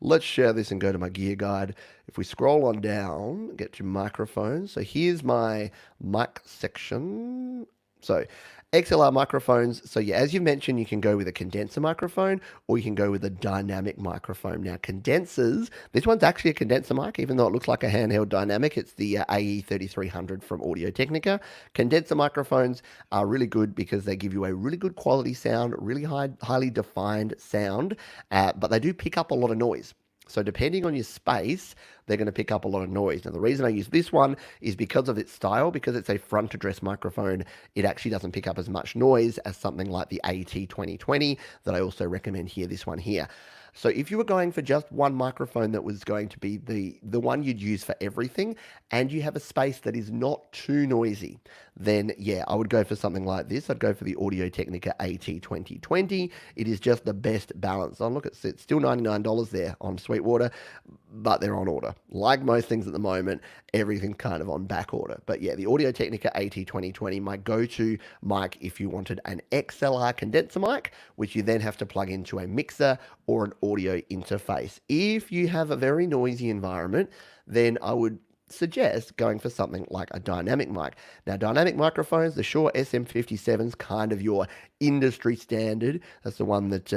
let's share this and go to my gear guide. If we scroll on down, get to microphones. So here's my mic section. So XLR microphones. So yeah, as you mentioned, you can go with a condenser microphone or you can go with a dynamic microphone. Now condensers, this one's actually a condenser mic, even though it looks like a handheld dynamic. It's the AE3300 from Audio Technica. Condenser microphones are really good because they give you a really good quality sound, really highly defined sound, but they do pick up a lot of noise. So depending on your space, they're going to pick up a lot of noise. Now, the reason I use this one is because of its style. Because it's a front address microphone, it actually doesn't pick up as much noise as something like the AT2020 that I also recommend here, this one here. So if you were going for just one microphone that was going to be the one you'd use for everything, and you have a space that is not too noisy, then yeah, I would go for something like this. I'd go for the Audio Technica AT2020. It is just the best balance. Oh, look, it's still $99 there on Sweetwater. but they're on order. Like most things at the moment, everything's kind of on back order. But yeah, the Audio Technica AT2020, my go-to mic if you wanted an XLR condenser mic, which you then have to plug into a mixer or an audio interface. If you have a very noisy environment, then I would suggest going for something like a dynamic mic. Now, dynamic microphones, the Shure SM57 is kind of your industry standard. That's the one that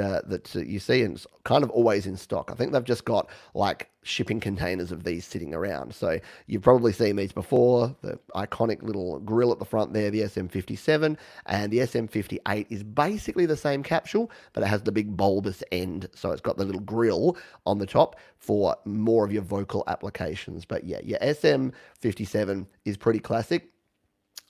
you see, and it's kind of always in stock. I think they've just got like shipping containers of these sitting around. So you've probably seen these before. The iconic little grill at the front there, the SM57, and the SM58 is basically the same capsule, but it has the big bulbous end. So it's got the little grill on the top for more of your vocal applications. But yeah, your SM57 is pretty classic.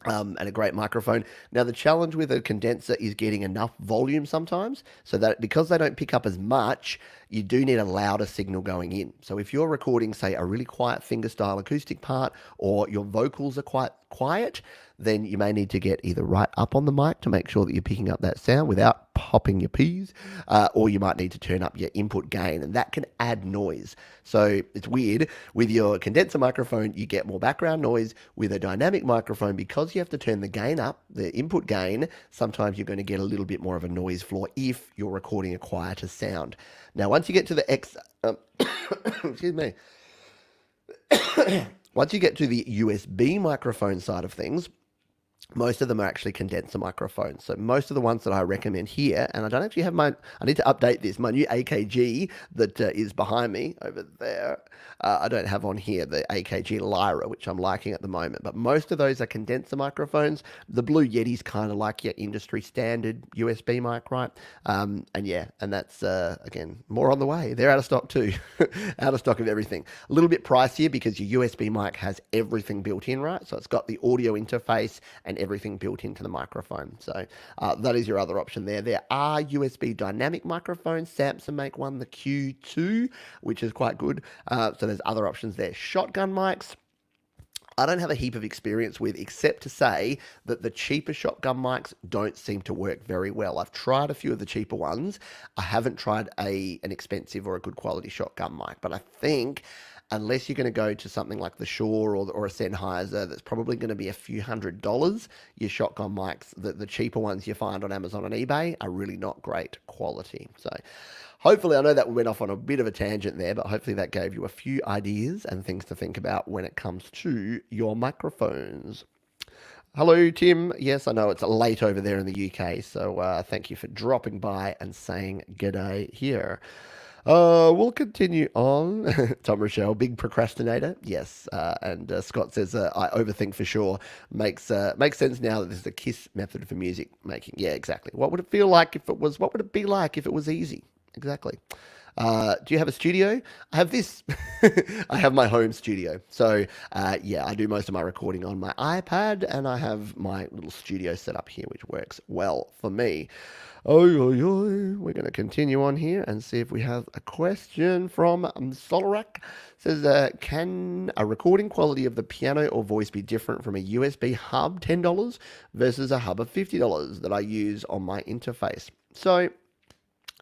And a great microphone. Now, the challenge with a condenser is getting enough volume sometimes, so that because they don't pick up as much, you do need a louder signal going in. So if you're recording, say, a really quiet fingerstyle acoustic part, or your vocals are quite quiet, then you may need to get either right up on the mic to make sure that you're picking up that sound without popping your P's, or you might need to turn up your input gain, and that can add noise. So it's weird. With your condenser microphone, you get more background noise. With a dynamic microphone, because you have to turn the gain up, the input gain, sometimes you're going to get a little bit more of a noise floor if you're recording a quieter sound. Now, once you get to the excuse me. Once you get to the USB microphone side of things, most of them are actually condenser microphones. So most of the ones that I recommend here, and I don't actually have I need to update this, my new AKG that is behind me over there. I don't have on here the AKG Lyra, which I'm liking at the moment, but most of those are condenser microphones. The Blue Yeti's kind of like your industry standard USB mic, right? And yeah, and that's, again, more on the way. They're out of stock too. Out of stock of everything. A little bit pricier because your USB mic has everything built in, right? So it's got the audio interface and everything built into the microphone. So that is your other option there. There are USB dynamic microphones. Samsung make one, the Q2, which is quite good. So there's other options there. Shotgun mics, I don't have a heap of experience with, except to say that the cheaper shotgun mics don't seem to work very well. I've tried a few of the cheaper ones. I haven't tried an expensive or a good quality shotgun mic, but I think unless you're going to go to something like the Shure or a Sennheiser, that's probably going to be a few $100s. Your shotgun mics, the cheaper ones you find on Amazon and eBay, are really not great quality. So hopefully, I know that went off on a bit of a tangent there, but hopefully that gave you a few ideas and things to think about when it comes to your microphones. Hello, Tim. Yes, I know it's late over there in the UK, so thank you for dropping by and saying g'day here. We'll continue on. Tom Rochelle, big procrastinator. Yes. And Scott says, I overthink for sure. Makes sense now that there's a KISS method for music making. Yeah, exactly. What would it feel like if it was, what would it be like if it was easy? Exactly. Do you have a studio? I have this. I have my home studio. So, yeah, I do most of my recording on my iPad, and I have my little studio set up here, which works well for me. We're going to continue on here and see if we have a question from Solarak. Says, can a recording quality of the piano or voice be different from a USB hub, $10, versus a hub of $50 that I use on my interface? So,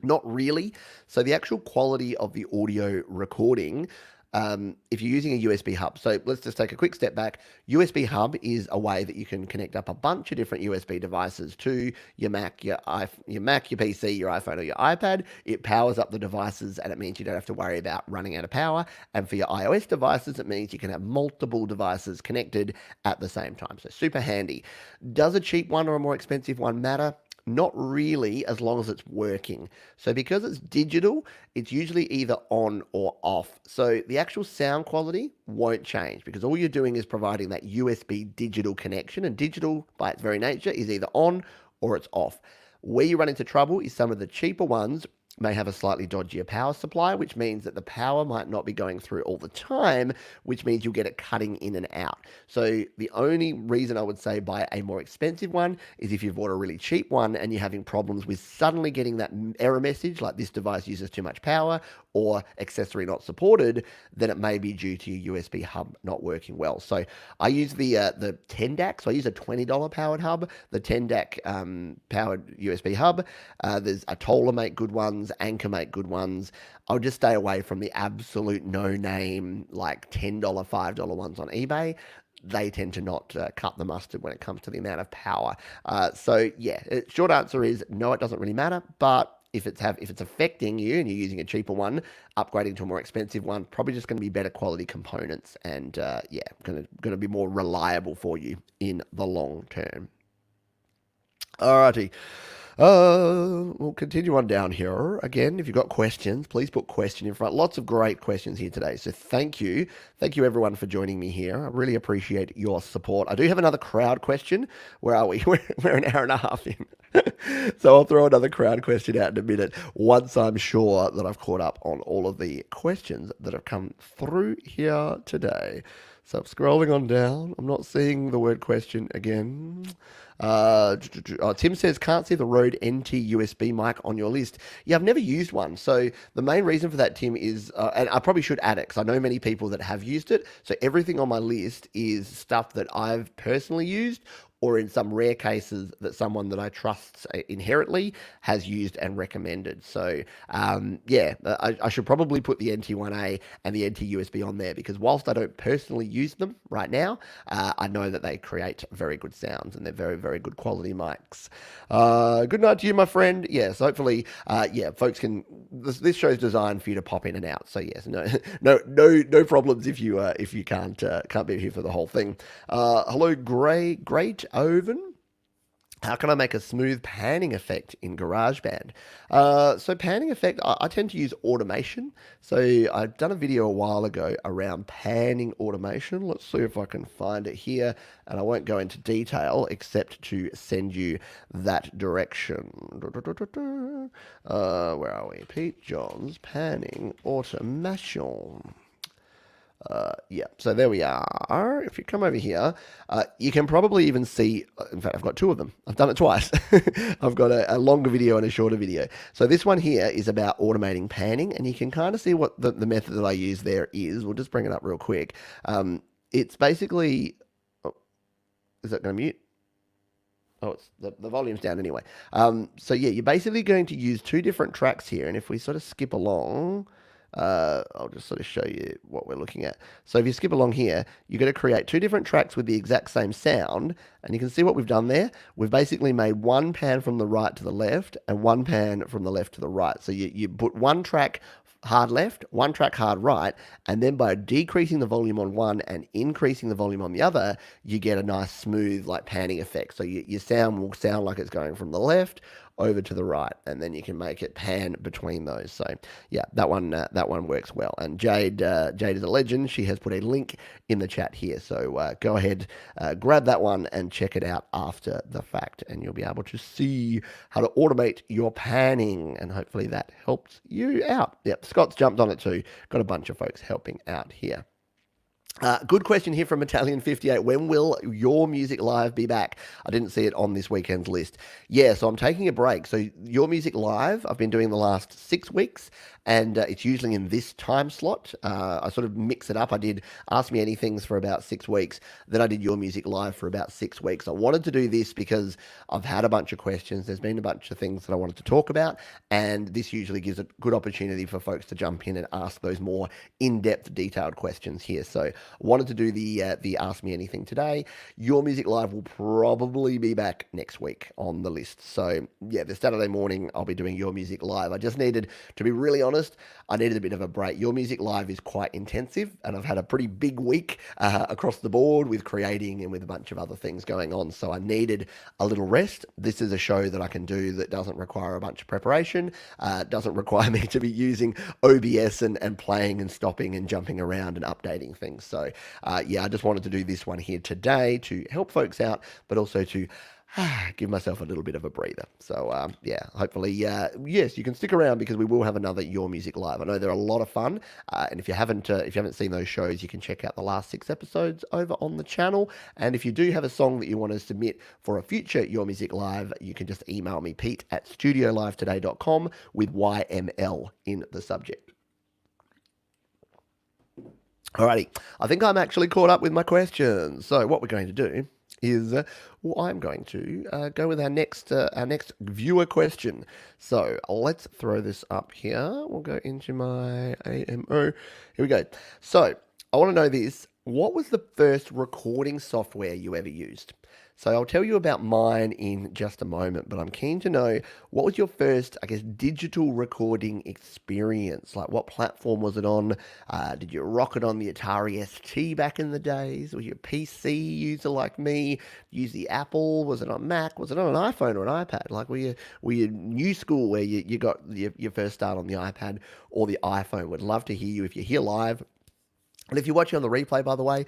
not really. So the actual quality of the audio recording, if you're using a USB hub, so let's just take a quick step back. USB hub is a way that you can connect up a bunch of different USB devices to your Mac, your PC, your iPhone, or your iPad. It powers up the devices, and it means you don't have to worry about running out of power. And for your iOS devices, it means you can have multiple devices connected at the same time. So super handy. Does a cheap one or a more expensive one matter? Not really, as long as it's working. So because it's digital, it's usually either on or off. So the actual sound quality won't change because all you're doing is providing that USB digital connection, and digital by its very nature is either on or it's off. Where you run into trouble is some of the cheaper ones may have a slightly dodgier power supply, which means that the power might not be going through all the time, which means you'll get it cutting in and out. So the only reason I would say buy a more expensive one is if you've bought a really cheap one and you're having problems with suddenly getting that error message, like this device uses too much power or accessory not supported, then it may be due to your USB hub not working well. So I use the 10 DAC, so I use a $20 powered hub, the 10 DAC powered USB hub. There's Atola make good ones. ones and can make good ones. I'll just stay away from the absolute no-name, like $10, $5 ones on eBay. They tend to not cut the mustard when it comes to the amount of power. So yeah, short answer is no, it doesn't really matter. But if it's affecting you and you're using a cheaper one, upgrading to a more expensive one, probably just going to be better quality components and yeah, going to be more reliable for you in the long term. Alrighty. We'll continue on down here. Again, if you've got questions, please put question in front. Lots of great questions here today. So thank you. Thank you everyone for joining me here. I really appreciate your support. I do have another crowd question. Where are we? We're an hour and a half in. So I'll throw another crowd question out in a minute once I'm sure that I've caught up on all of the questions that have come through here today. So I'm scrolling on down. I'm not seeing the word question again. Tim says, can't see the Rode NT USB mic on your list. Yeah, I've never used one. So the main reason for that, Tim, is, and I probably should add it because I know many people that have used it. So everything on my list is stuff that I've personally used, or in some rare cases that someone that I trust inherently has used and recommended. So yeah, I should probably put the NT1A and the NT USB on there because whilst I don't personally use them right now, I know that they create very good sounds and they're very, very good quality mics. Good night to you, my friend. Yes, hopefully, yeah, folks can. This show's designed for you to pop in and out. So yes, no problems if you can't be here for the whole thing. Hello, Great Oven. How can I make a smooth panning effect in GarageBand? So panning effect, I tend to use automation. So I've done a video a while ago around panning automation. Let's see if I can find it here. And I won't go into detail except to send you that direction. Where are we? Pete Johns panning automation. Yeah, so there we are. If you come over here, you can probably even see, in fact, I've got two of them. I've done it twice. I've got a longer video and a shorter video. So this one here is about automating panning, and you can kind of see what the method that I use there is. We'll just bring it up real quick. It's basically, oh, is that going to mute? Oh, it's the volume's down anyway. So yeah, you're basically going to use two different tracks here, and if we sort of skip along, I'll just sort of show you what we're looking at. So if you skip along here, you're going to create two different tracks with the exact same sound, and you can see what we've done there. We've basically made one pan from the right to the left and one pan from the left to the right. So you put one track hard left, one track hard right, and then by decreasing the volume on one and increasing the volume on the other, you get a nice smooth like panning effect. So your sound will sound like it's going from the left over to the right, and then you can make it pan between those. So yeah, that one works well. And Jade is a legend. She has put a link in the chat here. So go ahead, grab that one and check it out after the fact, and you'll be able to see how to automate your panning, and hopefully that helps you out. Yep, Scott's jumped on it too. Got a bunch of folks helping out here. Good question here from Italian58. When will Your Music Live be back? I didn't see it on this weekend's list. Yeah, so I'm taking a break. So Your Music Live, I've been doing the last 6 weeks, and it's usually in this time slot. I sort of mix it up. I did Ask Me Anythings for about 6 weeks. Then I did Your Music Live for about 6 weeks. I wanted to do this because I've had a bunch of questions. There's been a bunch of things that I wanted to talk about, and this usually gives a good opportunity for folks to jump in and ask those more in-depth, detailed questions here. So wanted to do the Ask Me Anything today. Your Music Live will probably be back next week on the list. So yeah, this Saturday morning I'll be doing Your Music Live. I just needed, to be really honest, I needed a bit of a break. Your Music Live is quite intensive, and I've had a pretty big week across the board with creating and with a bunch of other things going on. So I needed a little rest. This is a show that I can do that doesn't require a bunch of preparation, doesn't require me to be using OBS and playing and stopping and jumping around and updating things. So yeah, I just wanted to do this one here today to help folks out, but also to give myself a little bit of a breather. So yeah, hopefully, yes, you can stick around because we will have another Your Music Live. I know they're a lot of fun, and if you haven't seen those shows, you can check out the last 6 episodes over on the channel. And if you do have a song that you want to submit for a future Your Music Live, you can just email me, pete@studiolivetoday.com with YML in the subject. Alrighty, I think I'm actually caught up with my questions. So what we're going to do is well, I'm going to go with our next viewer question. So let's throw this up here. We'll go into my AMO. Here we go. So I want to know this. What was the first recording software you ever used? So I'll tell you about mine in just a moment, but I'm keen to know what was your first, I guess, digital recording experience? Like what platform was it on? Did you rock it on the Atari ST back in the days? Were you a PC user like me? Use the Apple? Was it on Mac? Was it on an iPhone or an iPad? Like were you new school where you got your first start on the iPad or the iPhone? Would love to hear you if you're here live. And if you're watching on the replay, by the way,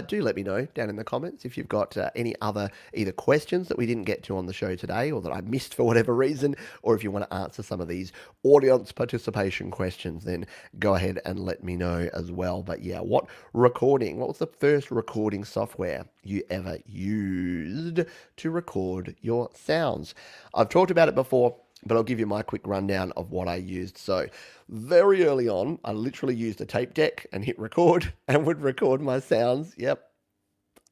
do let me know down in the comments if you've got any other either questions that we didn't get to on the show today or that I missed for whatever reason, or if you want to answer some of these audience participation questions, then go ahead and let me know as well. But yeah, what was the first recording software you ever used to record your sounds? I've talked about it before, but I'll give you my quick rundown of what I used. So, very early on, I literally used a tape deck and hit record and would record my sounds. Yep,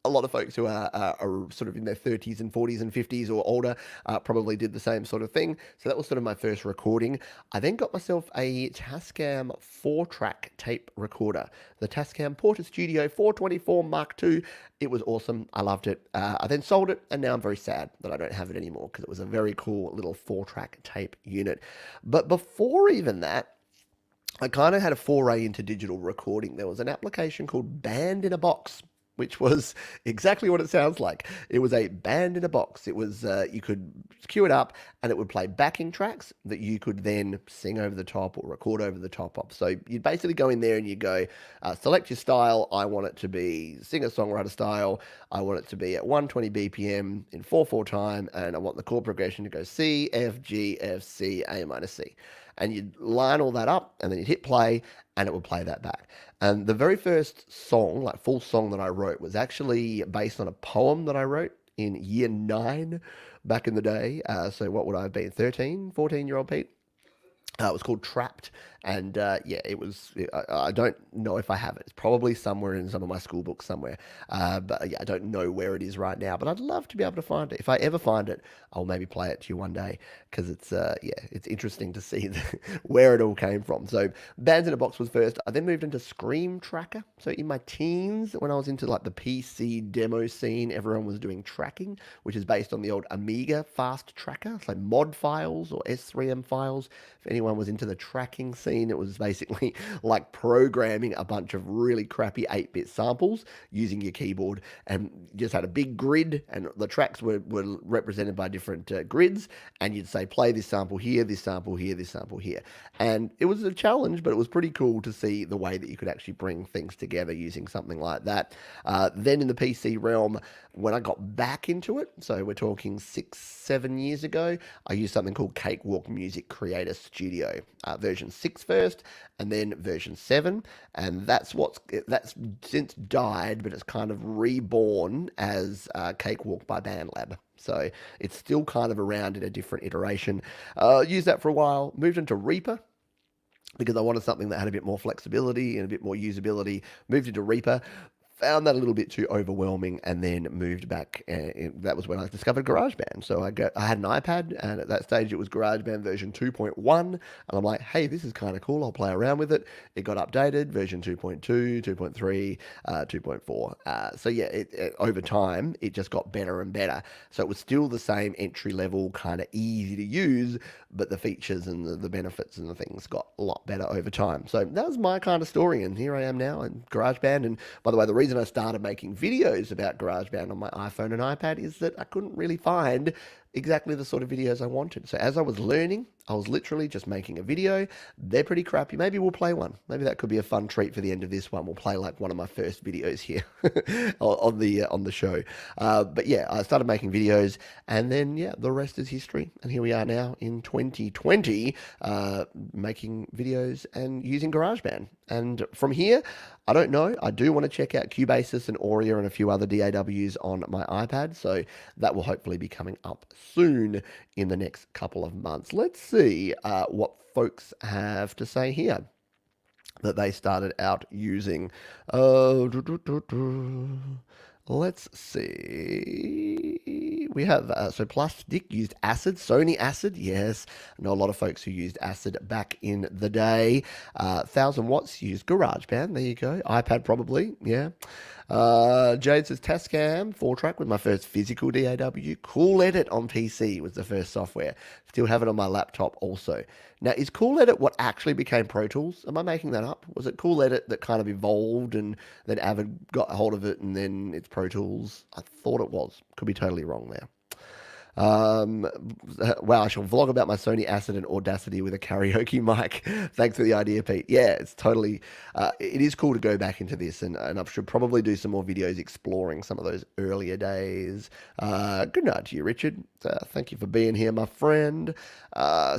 a lot of folks who are sort of in their 30s and 40s and 50s or older probably did the same sort of thing. So that was sort of my first recording. I then got myself a Tascam 4-track tape recorder, the Tascam Porta Studio 424 Mark II. It was awesome. I loved it. I then sold it, and now I'm very sad that I don't have it anymore because it was a very cool little 4-track tape unit. But before even that, I kind of had a foray into digital recording. There was an application called Band in a Box, which was exactly what it sounds like. It was a band in a box. It was you could queue it up, and it would play backing tracks that you could then sing over the top or record over the top of. So you'd basically go in there and you go, select your style. I want it to be singer-songwriter style. I want it to be at 120 BPM in 4/4 time, and I want the chord progression to go C, F, G, F, C, A minor C. And you'd line all that up, and then you'd hit play, and it would play that back. And the very first song, like full song that I wrote, was actually based on a poem that I wrote in year 9 back in the day. So what would I have been, 13, 14-year-old Pete? It was called Trapped, and yeah, it was. I don't know if I have it. It's probably somewhere in some of my school books somewhere, but yeah, I don't know where it is right now. But I'd love to be able to find it. If I ever find it, I'll maybe play it to you one day because it's yeah, it's interesting to see where it all came from. So Bands in a Box was first. I then moved into Scream Tracker. So in my teens, when I was into like the PC demo scene, everyone was doing tracking, which is based on the old Amiga fast tracker, so mod files or S3M files. If anyone was into the tracking scene, it was basically like programming a bunch of really crappy 8-bit samples using your keyboard, and you just had a big grid, and the tracks were represented by different grids, and you'd say, play this sample here, this sample here, this sample here. And it was a challenge, but it was pretty cool to see the way that you could actually bring things together using something like that. Then in the PC realm, when I got back into it, so we're talking 6-7 years ago, I used something called Cakewalk Music Creator Studio, version 6 first, and then version 7, and that's since died, but it's kind of reborn as Cakewalk by BandLab. So it's still kind of around in a different iteration. Used that for a while, moved into Reaper because I wanted something that had a bit more flexibility and a bit more usability. Moved into Reaper. Found that a little bit too overwhelming, and then moved back. That was when I discovered GarageBand. So I had an iPad, and at that stage it was GarageBand version 2.1, and I'm like, hey, this is kind of cool. I'll play around with it. It got updated, version 2.2, 2.3, 2.4. So yeah, over time it just got better and better. So it was still the same entry level, kind of easy to use, but the features and the benefits and the things got a lot better over time. So that was my kind of story, and here I am now in GarageBand. And by the way, the reason I started making videos about GarageBand on my iPhone and iPad is that I couldn't really find exactly the sort of videos I wanted. So as I was learning, I was literally just making a video. They're pretty crappy. Maybe we'll play one. Maybe that could be a fun treat for the end of this one. We'll play like one of my first videos here on the show. But yeah, I started making videos, and then yeah, the rest is history. And here we are now in 2020, making videos and using GarageBand. And from here, I don't know. I do want to check out Cubasis and Auria and a few other DAWs on my iPad. So that will hopefully be coming up soon in the next couple of months. Let's see what folks have to say here that they started out using. Let's see. We have so plastic used acid, Sony acid. Yes, I know a lot of folks who used acid back in the day. 1000 watts used GarageBand. There you go. iPad probably. Yeah. Jade says Tascam 4-track with my first physical DAW. Cool Edit on PC was the first software. Still have it on my laptop also. Now, is Cool Edit what actually became Pro Tools? Am I making that up? Was it Cool Edit that kind of evolved and then Avid got a hold of it and then it's Pro Tools? I thought it was. Could be totally wrong there. Um, wow, I shall vlog about my Sony Acid and Audacity with a karaoke mic. Thanks for the idea, Pete. Yeah, it's totally, it is cool to go back into this, and I should probably do some more videos exploring some of those earlier days. Good night to you, Richard. Thank you for being here, my friend.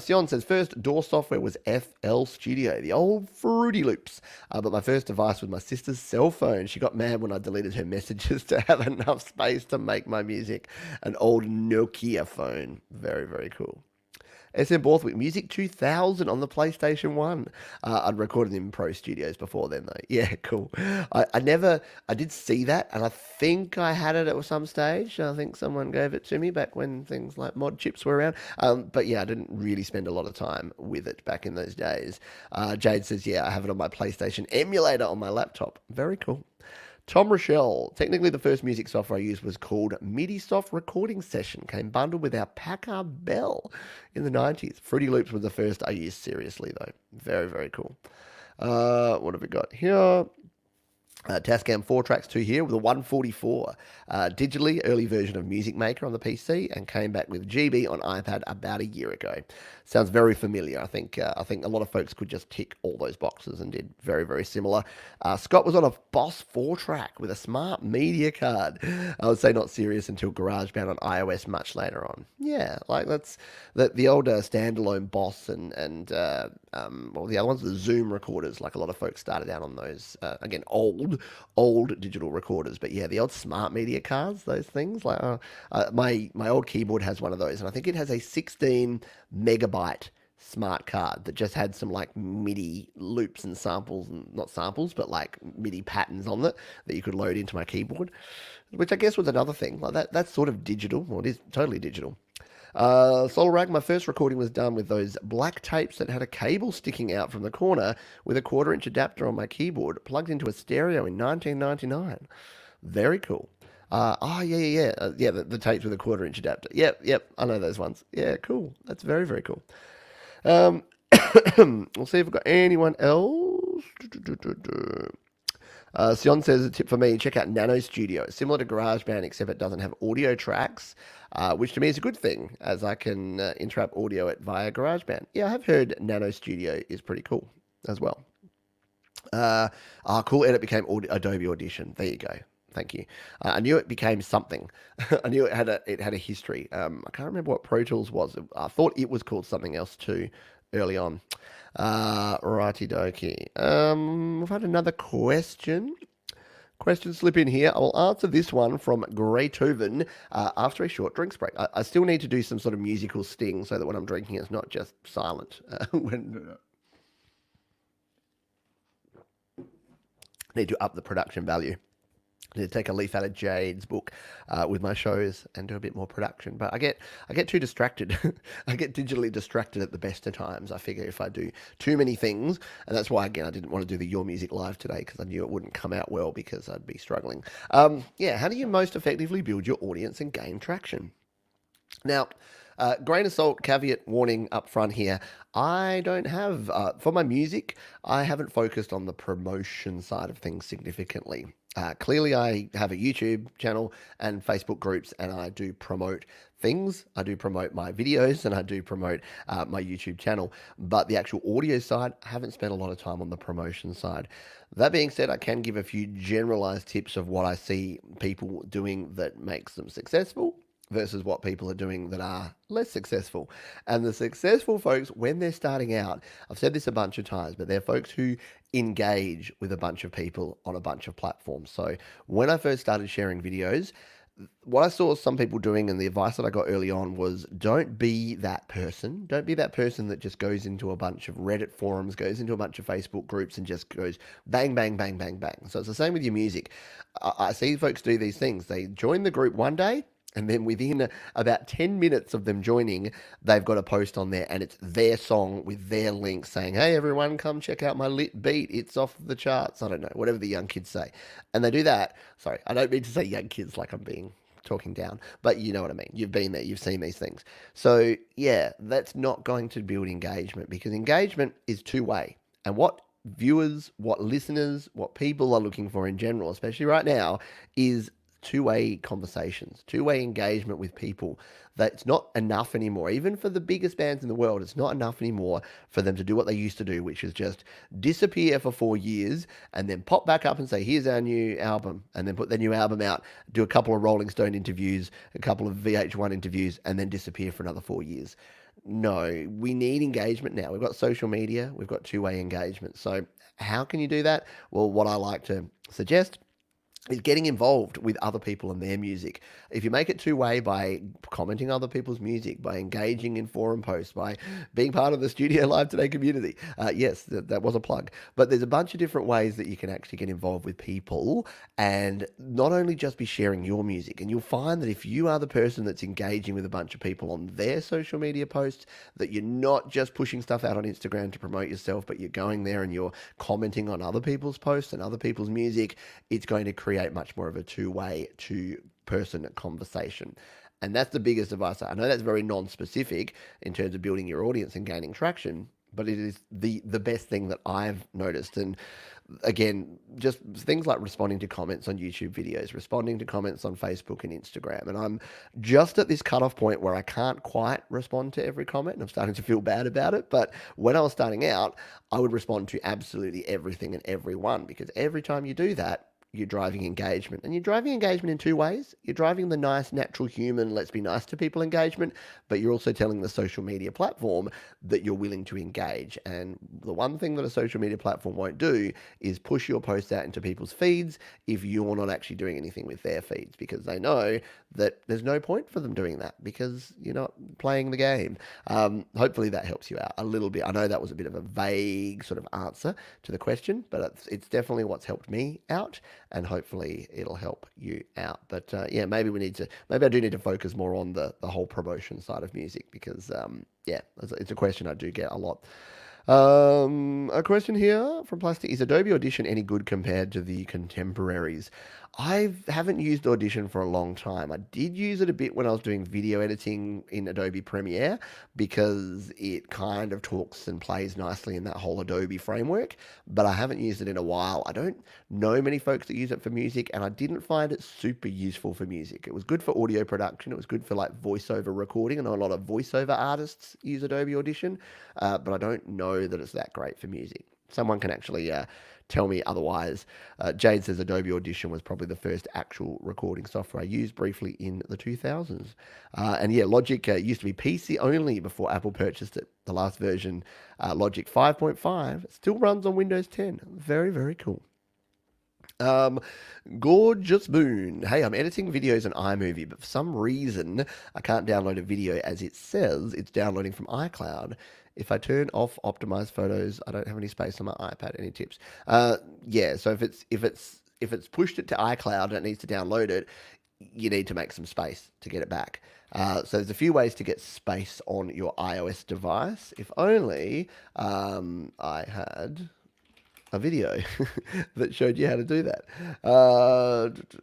Sion says, first DAW software was FL Studio, the old Fruity Loops. But my first device was my sister's cell phone. She got mad when I deleted her messages to have enough space to make my music. An old Nokia phone. Very, very cool. SM Borthwick, Music 2000 on the PlayStation 1. I'd recorded in Pro Studios before then, though. Yeah, cool. I did see that, and I think I had it at some stage. I think someone gave it to me back when things like mod chips were around. But yeah, I didn't really spend a lot of time with it back in those days. Jade says, yeah, I have it on my PlayStation emulator on my laptop. Very cool. Tom Rochelle, technically the first music software I used was called MIDI-Soft Recording Session. Came bundled with our Packard Bell in the 90s. Fruity Loops was the first I used seriously, though. Very, very cool. What have we got here? Tascam 4 tracks 2 here with a 144. Digitally, early version of Music Maker on the PC, and came back with GB on iPad about a year ago. Sounds very familiar. I think a lot of folks could just tick all those boxes and did very, very similar. Scott was on a Boss 4 track with a smart media card. I would say not serious until GarageBand on iOS much later on. Yeah, like that's the old standalone Boss and well, the other ones, the Zoom recorders. Like a lot of folks started out on those. Again, old digital recorders, but yeah, the old smart media cards, those things. Like my old keyboard has one of those, and I think it has a 16 megabyte smart card that just had some like MIDI loops and samples, and not samples, but like MIDI patterns on it that you could load into my keyboard, which I guess was another thing. Like that's sort of digital. Well, it is totally digital. Solar Rag, my first recording was done with those black tapes that had a cable sticking out from the corner with a 1/4 inch adapter on my keyboard plugged into a stereo in 1999. Very cool. Yeah, the tapes with a 1/4 inch adapter. Yep, I know those ones. Yeah, cool. That's very, very cool. Um, we'll see if we've got anyone else. Sion says a tip for me, check out Nano Studio. It's similar to GarageBand, except it doesn't have audio tracks, which to me is a good thing, as I can interrupt audio it via GarageBand. Yeah, I have heard Nano Studio is pretty cool as well. Cool Edit became Adobe Audition. There you go. Thank you. I knew it became something. I knew it had a history. I can't remember what Pro Tools was. I thought it was called something else too early on. Righty dokie. We've had another question. Question slip in here. I will answer this one from Greytoven after a short drinks break. I still need to do some sort of musical sting so that when I'm drinking, it's not just silent. Need to up the production value. To take a leaf out of Jade's book with my shows and do a bit more production. But I get too distracted. I get digitally distracted at the best of times. I figure if I do too many things, and that's why, again, I didn't want to do the Your Music Live today because I knew it wouldn't come out well because I'd be struggling. Yeah, how do you most effectively build your audience and gain traction? Now, grain of salt, caveat, warning up front here. I don't have, for my music, I haven't focused on the promotion side of things significantly. Clearly, I have a YouTube channel and Facebook groups, and I do promote things. I do promote my videos, and I do promote my YouTube channel. But the actual audio side, I haven't spent a lot of time on the promotion side. That being said, I can give a few generalized tips of what I see people doing that makes them successful versus what people are doing that are less successful. And the successful folks, when they're starting out, I've said this a bunch of times, but they're folks who engage with a bunch of people on a bunch of platforms. So when I first started sharing videos, what I saw some people doing, and the advice that I got early on was, don't be that person. Don't be that person that just goes into a bunch of Reddit forums, goes into a bunch of Facebook groups, and just goes bang, bang, bang, bang, bang. So it's the same with your music. I see folks do these things. They join the group one day, and then within about 10 minutes of them joining, they've got a post on there and it's their song with their link saying, hey, everyone, come check out my lit beat. It's off the charts. I don't know, whatever the young kids say. And they do that. Sorry, I don't mean to say young kids like I'm being talking down, but you know what I mean. You've been there, you've seen these things. So, yeah, that's not going to build engagement, because engagement is two-way. And what viewers, what listeners, what people are looking for in general, especially right now, is two-way conversations, two-way engagement with people. That's not enough anymore. Even for the biggest bands in the world, it's not enough anymore for them to do what they used to do, which is just disappear for 4 years and then pop back up and say, here's our new album, and then put their new album out, do a couple of Rolling Stone interviews, a couple of VH1 interviews, and then disappear for another 4 years. No, we need engagement now. We've got social media, we've got two-way engagement. So how can you do that? Well, what I like to suggest is getting involved with other people and their music. If you make it two-way by commenting other people's music, by engaging in forum posts, by being part of the Studio Live Today community, yes, that was a plug. But there's a bunch of different ways that you can actually get involved with people, and not only just be sharing your music. And you'll find that if you are the person that's engaging with a bunch of people on their social media posts, that you're not just pushing stuff out on Instagram to promote yourself, but you're going there and you're commenting on other people's posts and other people's music, it's going to create much more of a two-way, two-person conversation. And that's the biggest advice. I know that's very non-specific in terms of building your audience and gaining traction, but it is the best thing that I've noticed. And again, just things like responding to comments on YouTube videos, responding to comments on Facebook and Instagram. And I'm just at this cutoff point where I can't quite respond to every comment, and I'm starting to feel bad about it. But when I was starting out, I would respond to absolutely everything and everyone, because every time you do that, you're driving engagement. And you're driving engagement in two ways. You're driving the nice, natural human, let's be nice to people engagement, but you're also telling the social media platform that you're willing to engage. And the one thing that a social media platform won't do is push your post out into people's feeds if you're not actually doing anything with their feeds, because they know that there's no point for them doing that because you're not playing the game. Hopefully that helps you out a little bit. I know that was a bit of a vague sort of answer to the question, but it's definitely what's helped me out, and hopefully it'll help you out. But yeah, maybe I do need to focus more on the whole promotion side of music, because yeah, it's a question I do get a lot. A question here from Plastic: is Adobe Audition any good compared to the contemporaries? I haven't used Audition for a long time. I did use it a bit when I was doing video editing in Adobe Premiere, because it kind of talks and plays nicely in that whole Adobe framework, but I haven't used it in a while. I don't know many folks that use it for music, and I didn't find it super useful for music. It was good for audio production. It was good for like voiceover recording. I know a lot of voiceover artists use Adobe Audition, but I don't know that it's that great for music. Someone can actually tell me otherwise. Jade says Adobe Audition was probably the first actual recording software I used briefly in the 2000s. And yeah, Logic used to be PC only before Apple purchased it. The last version, Logic 5.5, still runs on Windows 10. Very, very cool. Gorgeous Moon. Hey, I'm editing videos on iMovie, but for some reason I can't download a video as it says it's downloading from iCloud. If I turn off optimized photos, I don't have any space on my iPad. Any tips? Yeah, so if it's pushed it to iCloud and it needs to download it, you need to make some space to get it back. So there's a few ways to get space on your iOS device. If only I had a video that showed you how to do that.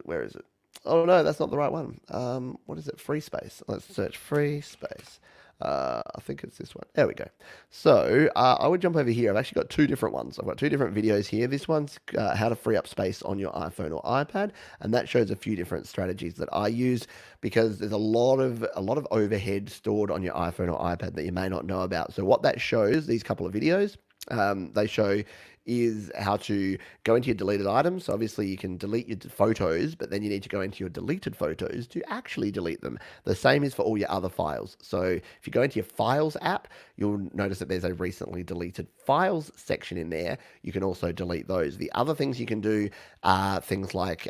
Where is it? Oh no, that's not the right one. What is it? Free space. Let's search free space. I think it's this one. There we go. So I would jump over here. I've actually got two different ones. I've got two different videos here. This one's how to free up space on your iPhone or iPad, and that shows a few different strategies that I use, because there's a lot of overhead stored on your iPhone or iPad that you may not know about. So what that shows, these couple of videos, they show is how to go into your deleted items. So obviously you can delete your photos, but then you need to go into your deleted photos to actually delete them. The same is for all your other files. So if you go into your Files app, you'll notice that there's a recently deleted files section in there. You can also delete those. The other things you can do are things like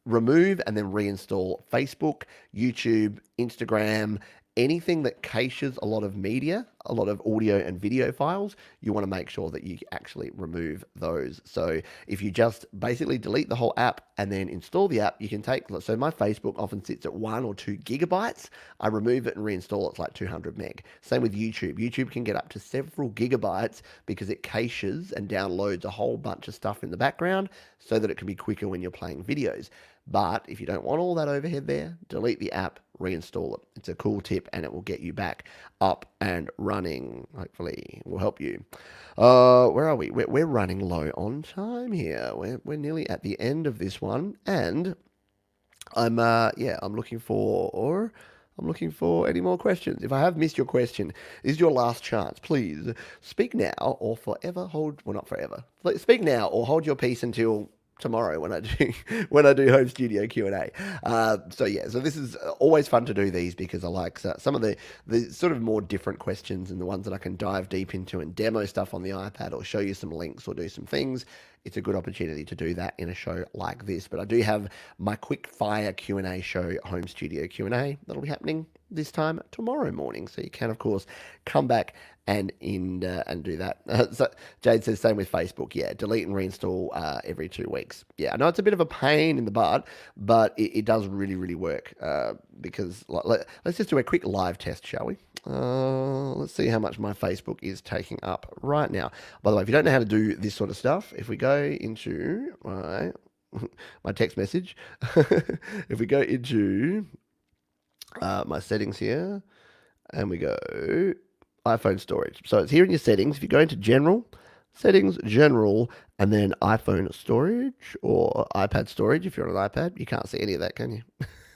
remove and then reinstall Facebook, YouTube, Instagram, anything that caches a lot of media, a lot of audio and video files. You want to make sure that you actually remove those. So if you just basically delete the whole app and then install the app, you can take, so my Facebook often sits at 1 or 2 gigabytes. I remove it and reinstall it's like 200 meg. Same with YouTube. YouTube can get up to several gigabytes because it caches and downloads a whole bunch of stuff in the background so that it can be quicker when you're playing videos. But if you don't want all that overhead there, delete the app, reinstall it. It's a cool tip and it will get you back up and running. Hopefully, it will help you. Where are we? We're running low on time here. We're nearly at the end of this one, and I'm looking for any more questions. If I have missed your question, this is your last chance. Please speak now or forever hold. Well, not forever. Speak now or hold your peace until tomorrow when I do home studio Q&A. So this is always fun to do these because I like some of the sort of more different questions and the ones that I can dive deep into and demo stuff on the iPad or show you some links or do some things. It's a good opportunity to do that in a show like this. But I do have my quick fire Q&A show, home studio Q&A, that'll be happening this time tomorrow morning. So you can, of course, come back and do that. So Jade says same with Facebook. Yeah, delete and reinstall every 2 weeks. Yeah, I know it's a bit of a pain in the butt, but it does really, really work because let's just do a quick live test, shall we? Let's see how much my Facebook is taking up right now. By the way, if you don't know how to do this sort of stuff, if we go into my text message, if we go into my settings here, and we go iPhone storage. So it's here in your settings. If you go into general, settings, general, and then iPhone storage or iPad storage, if you're on an iPad, you can't see any of that, can you?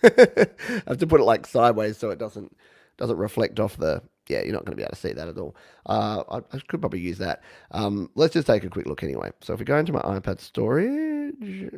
I have to put it like sideways so it doesn't reflect off the, you're not going to be able to see that at all. I could probably use that. Let's just take a quick look anyway. So if we go into my iPad storage,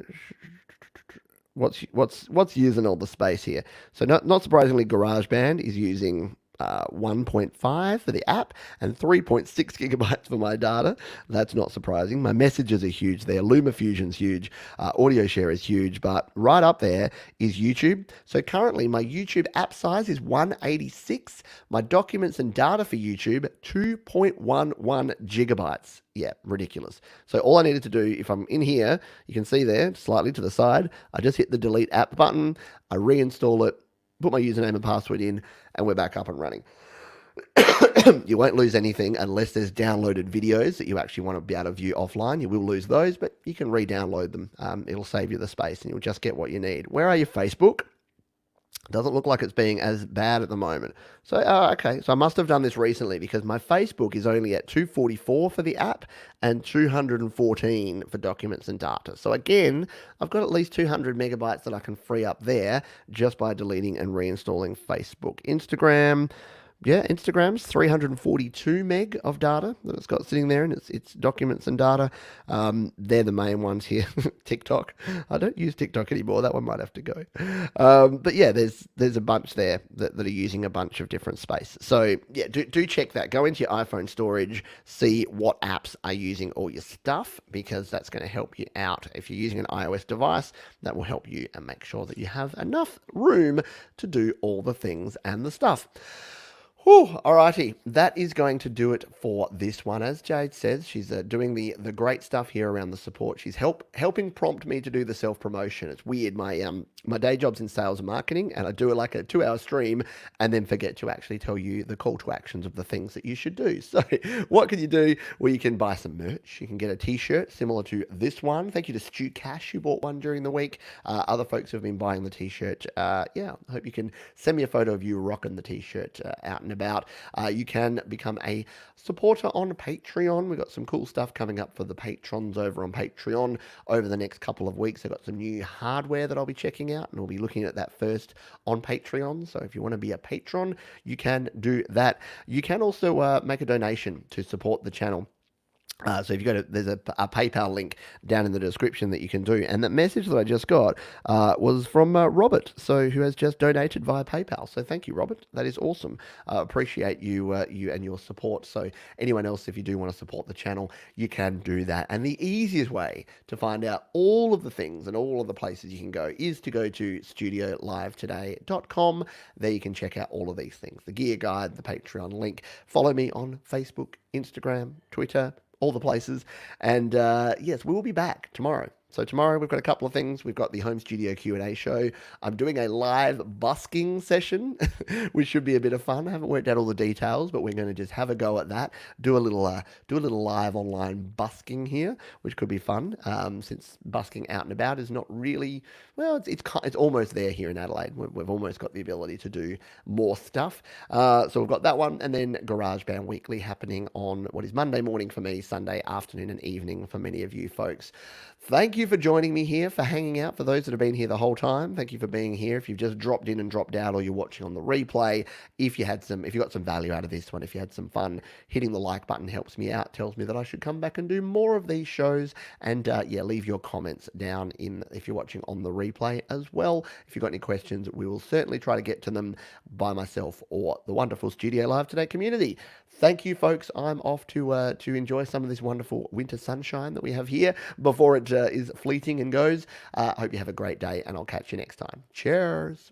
what's using all the space here? So not surprisingly, GarageBand is using 1.5 for the app and 3.6 gigabytes for my data. That's not surprising. My messages are huge there. LumaFusion's huge. Audio Share is huge. But right up there is YouTube. So currently my YouTube app size is 186. My documents and data for YouTube, 2.11 gigabytes. Yeah, ridiculous. So all I needed to do, if I'm in here, you can see there, slightly to the side, I just hit the delete app button, I reinstall it, put my username and password in, and we're back up and running. You won't lose anything unless there's downloaded videos that you actually want to be able to view offline. You will lose those, but you can re-download them. It'll save you the space and you'll just get what you need. Where are you, Facebook? Doesn't look like it's being as bad at the moment. So, okay. So I must have done this recently because my Facebook is only at 244 for the app and 214 for documents and data. So again, I've got at least 200 megabytes that I can free up there just by deleting and reinstalling Facebook. Instagram. Yeah, Instagram's 342 meg of data that it's got sitting there, and it's documents and data. They're the main ones here. TikTok. I don't use TikTok anymore. That one might have to go. But yeah, there's a bunch there that are using a bunch of different space. So yeah, do check that. Go into your iPhone storage, see what apps are using all your stuff, because that's going to help you out. If you're using an iOS device, that will help you and make sure that you have enough room to do all the things and the stuff. Whew, alrighty, that is going to do it for this one. As Jade says, she's doing the great stuff here around the support. She's helping prompt me to do the self-promotion. It's weird. My day job's in sales and marketing, and I do like a 2-hour stream and then forget to actually tell you the call to actions of the things that you should do. So what can you do? Well, you can buy some merch. You can get a t-shirt similar to this one. Thank you to Stu Cash, who bought one during the week. Other folks who have been buying the t-shirt. I hope you can send me a photo of you rocking the t-shirt out and about. You can become a supporter on Patreon. We've got some cool stuff coming up for the patrons over on Patreon over the next couple of weeks. I've got some new hardware that I'll be checking out, and we'll be looking at that first on Patreon. So if you want to be a patron, you can do that. You can also make a donation to support the channel. So if you go to, there's a PayPal link down in the description that you can do. And that message that I just got was from Robert, so who has just donated via PayPal. So thank you, Robert. That is awesome. Appreciate you and your support. So anyone else, if you do want to support the channel, you can do that. And the easiest way to find out all of the things and all of the places you can go is to go to studiolivetoday.com. There you can check out all of these things: the gear guide, the Patreon link. Follow me on Facebook, Instagram, Twitter, all the places. And yes, we will be back tomorrow. So tomorrow we've got a couple of things. We've got the home studio Q&A show. I'm doing a live busking session, which should be a bit of fun. I haven't worked out all the details, but we're going to just have a go at that. Do a little live online busking here, which could be fun. Since busking out and about is not really, well, it's almost there here in Adelaide. We've almost got the ability to do more stuff. So we've got that one, and then GarageBand Weekly happening on what is Monday morning for me, Sunday afternoon and evening for many of you folks. Thank you for joining me here, for hanging out. For those that have been here the whole time, thank you for being here. If you've just dropped in and dropped out, or you're watching on the replay, if you got some value out of this one, if you had some fun, hitting the like button helps me out, tells me that I should come back and do more of these shows. And yeah, leave your comments down if you're watching on the replay as well. If you've got any questions, we will certainly try to get to them by myself or the wonderful Studio Live Today community. Thank you, folks. I'm off to enjoy some of this wonderful winter sunshine that we have here before it is fleeting and goes. I hope you have a great day, and I'll catch you next time. Cheers.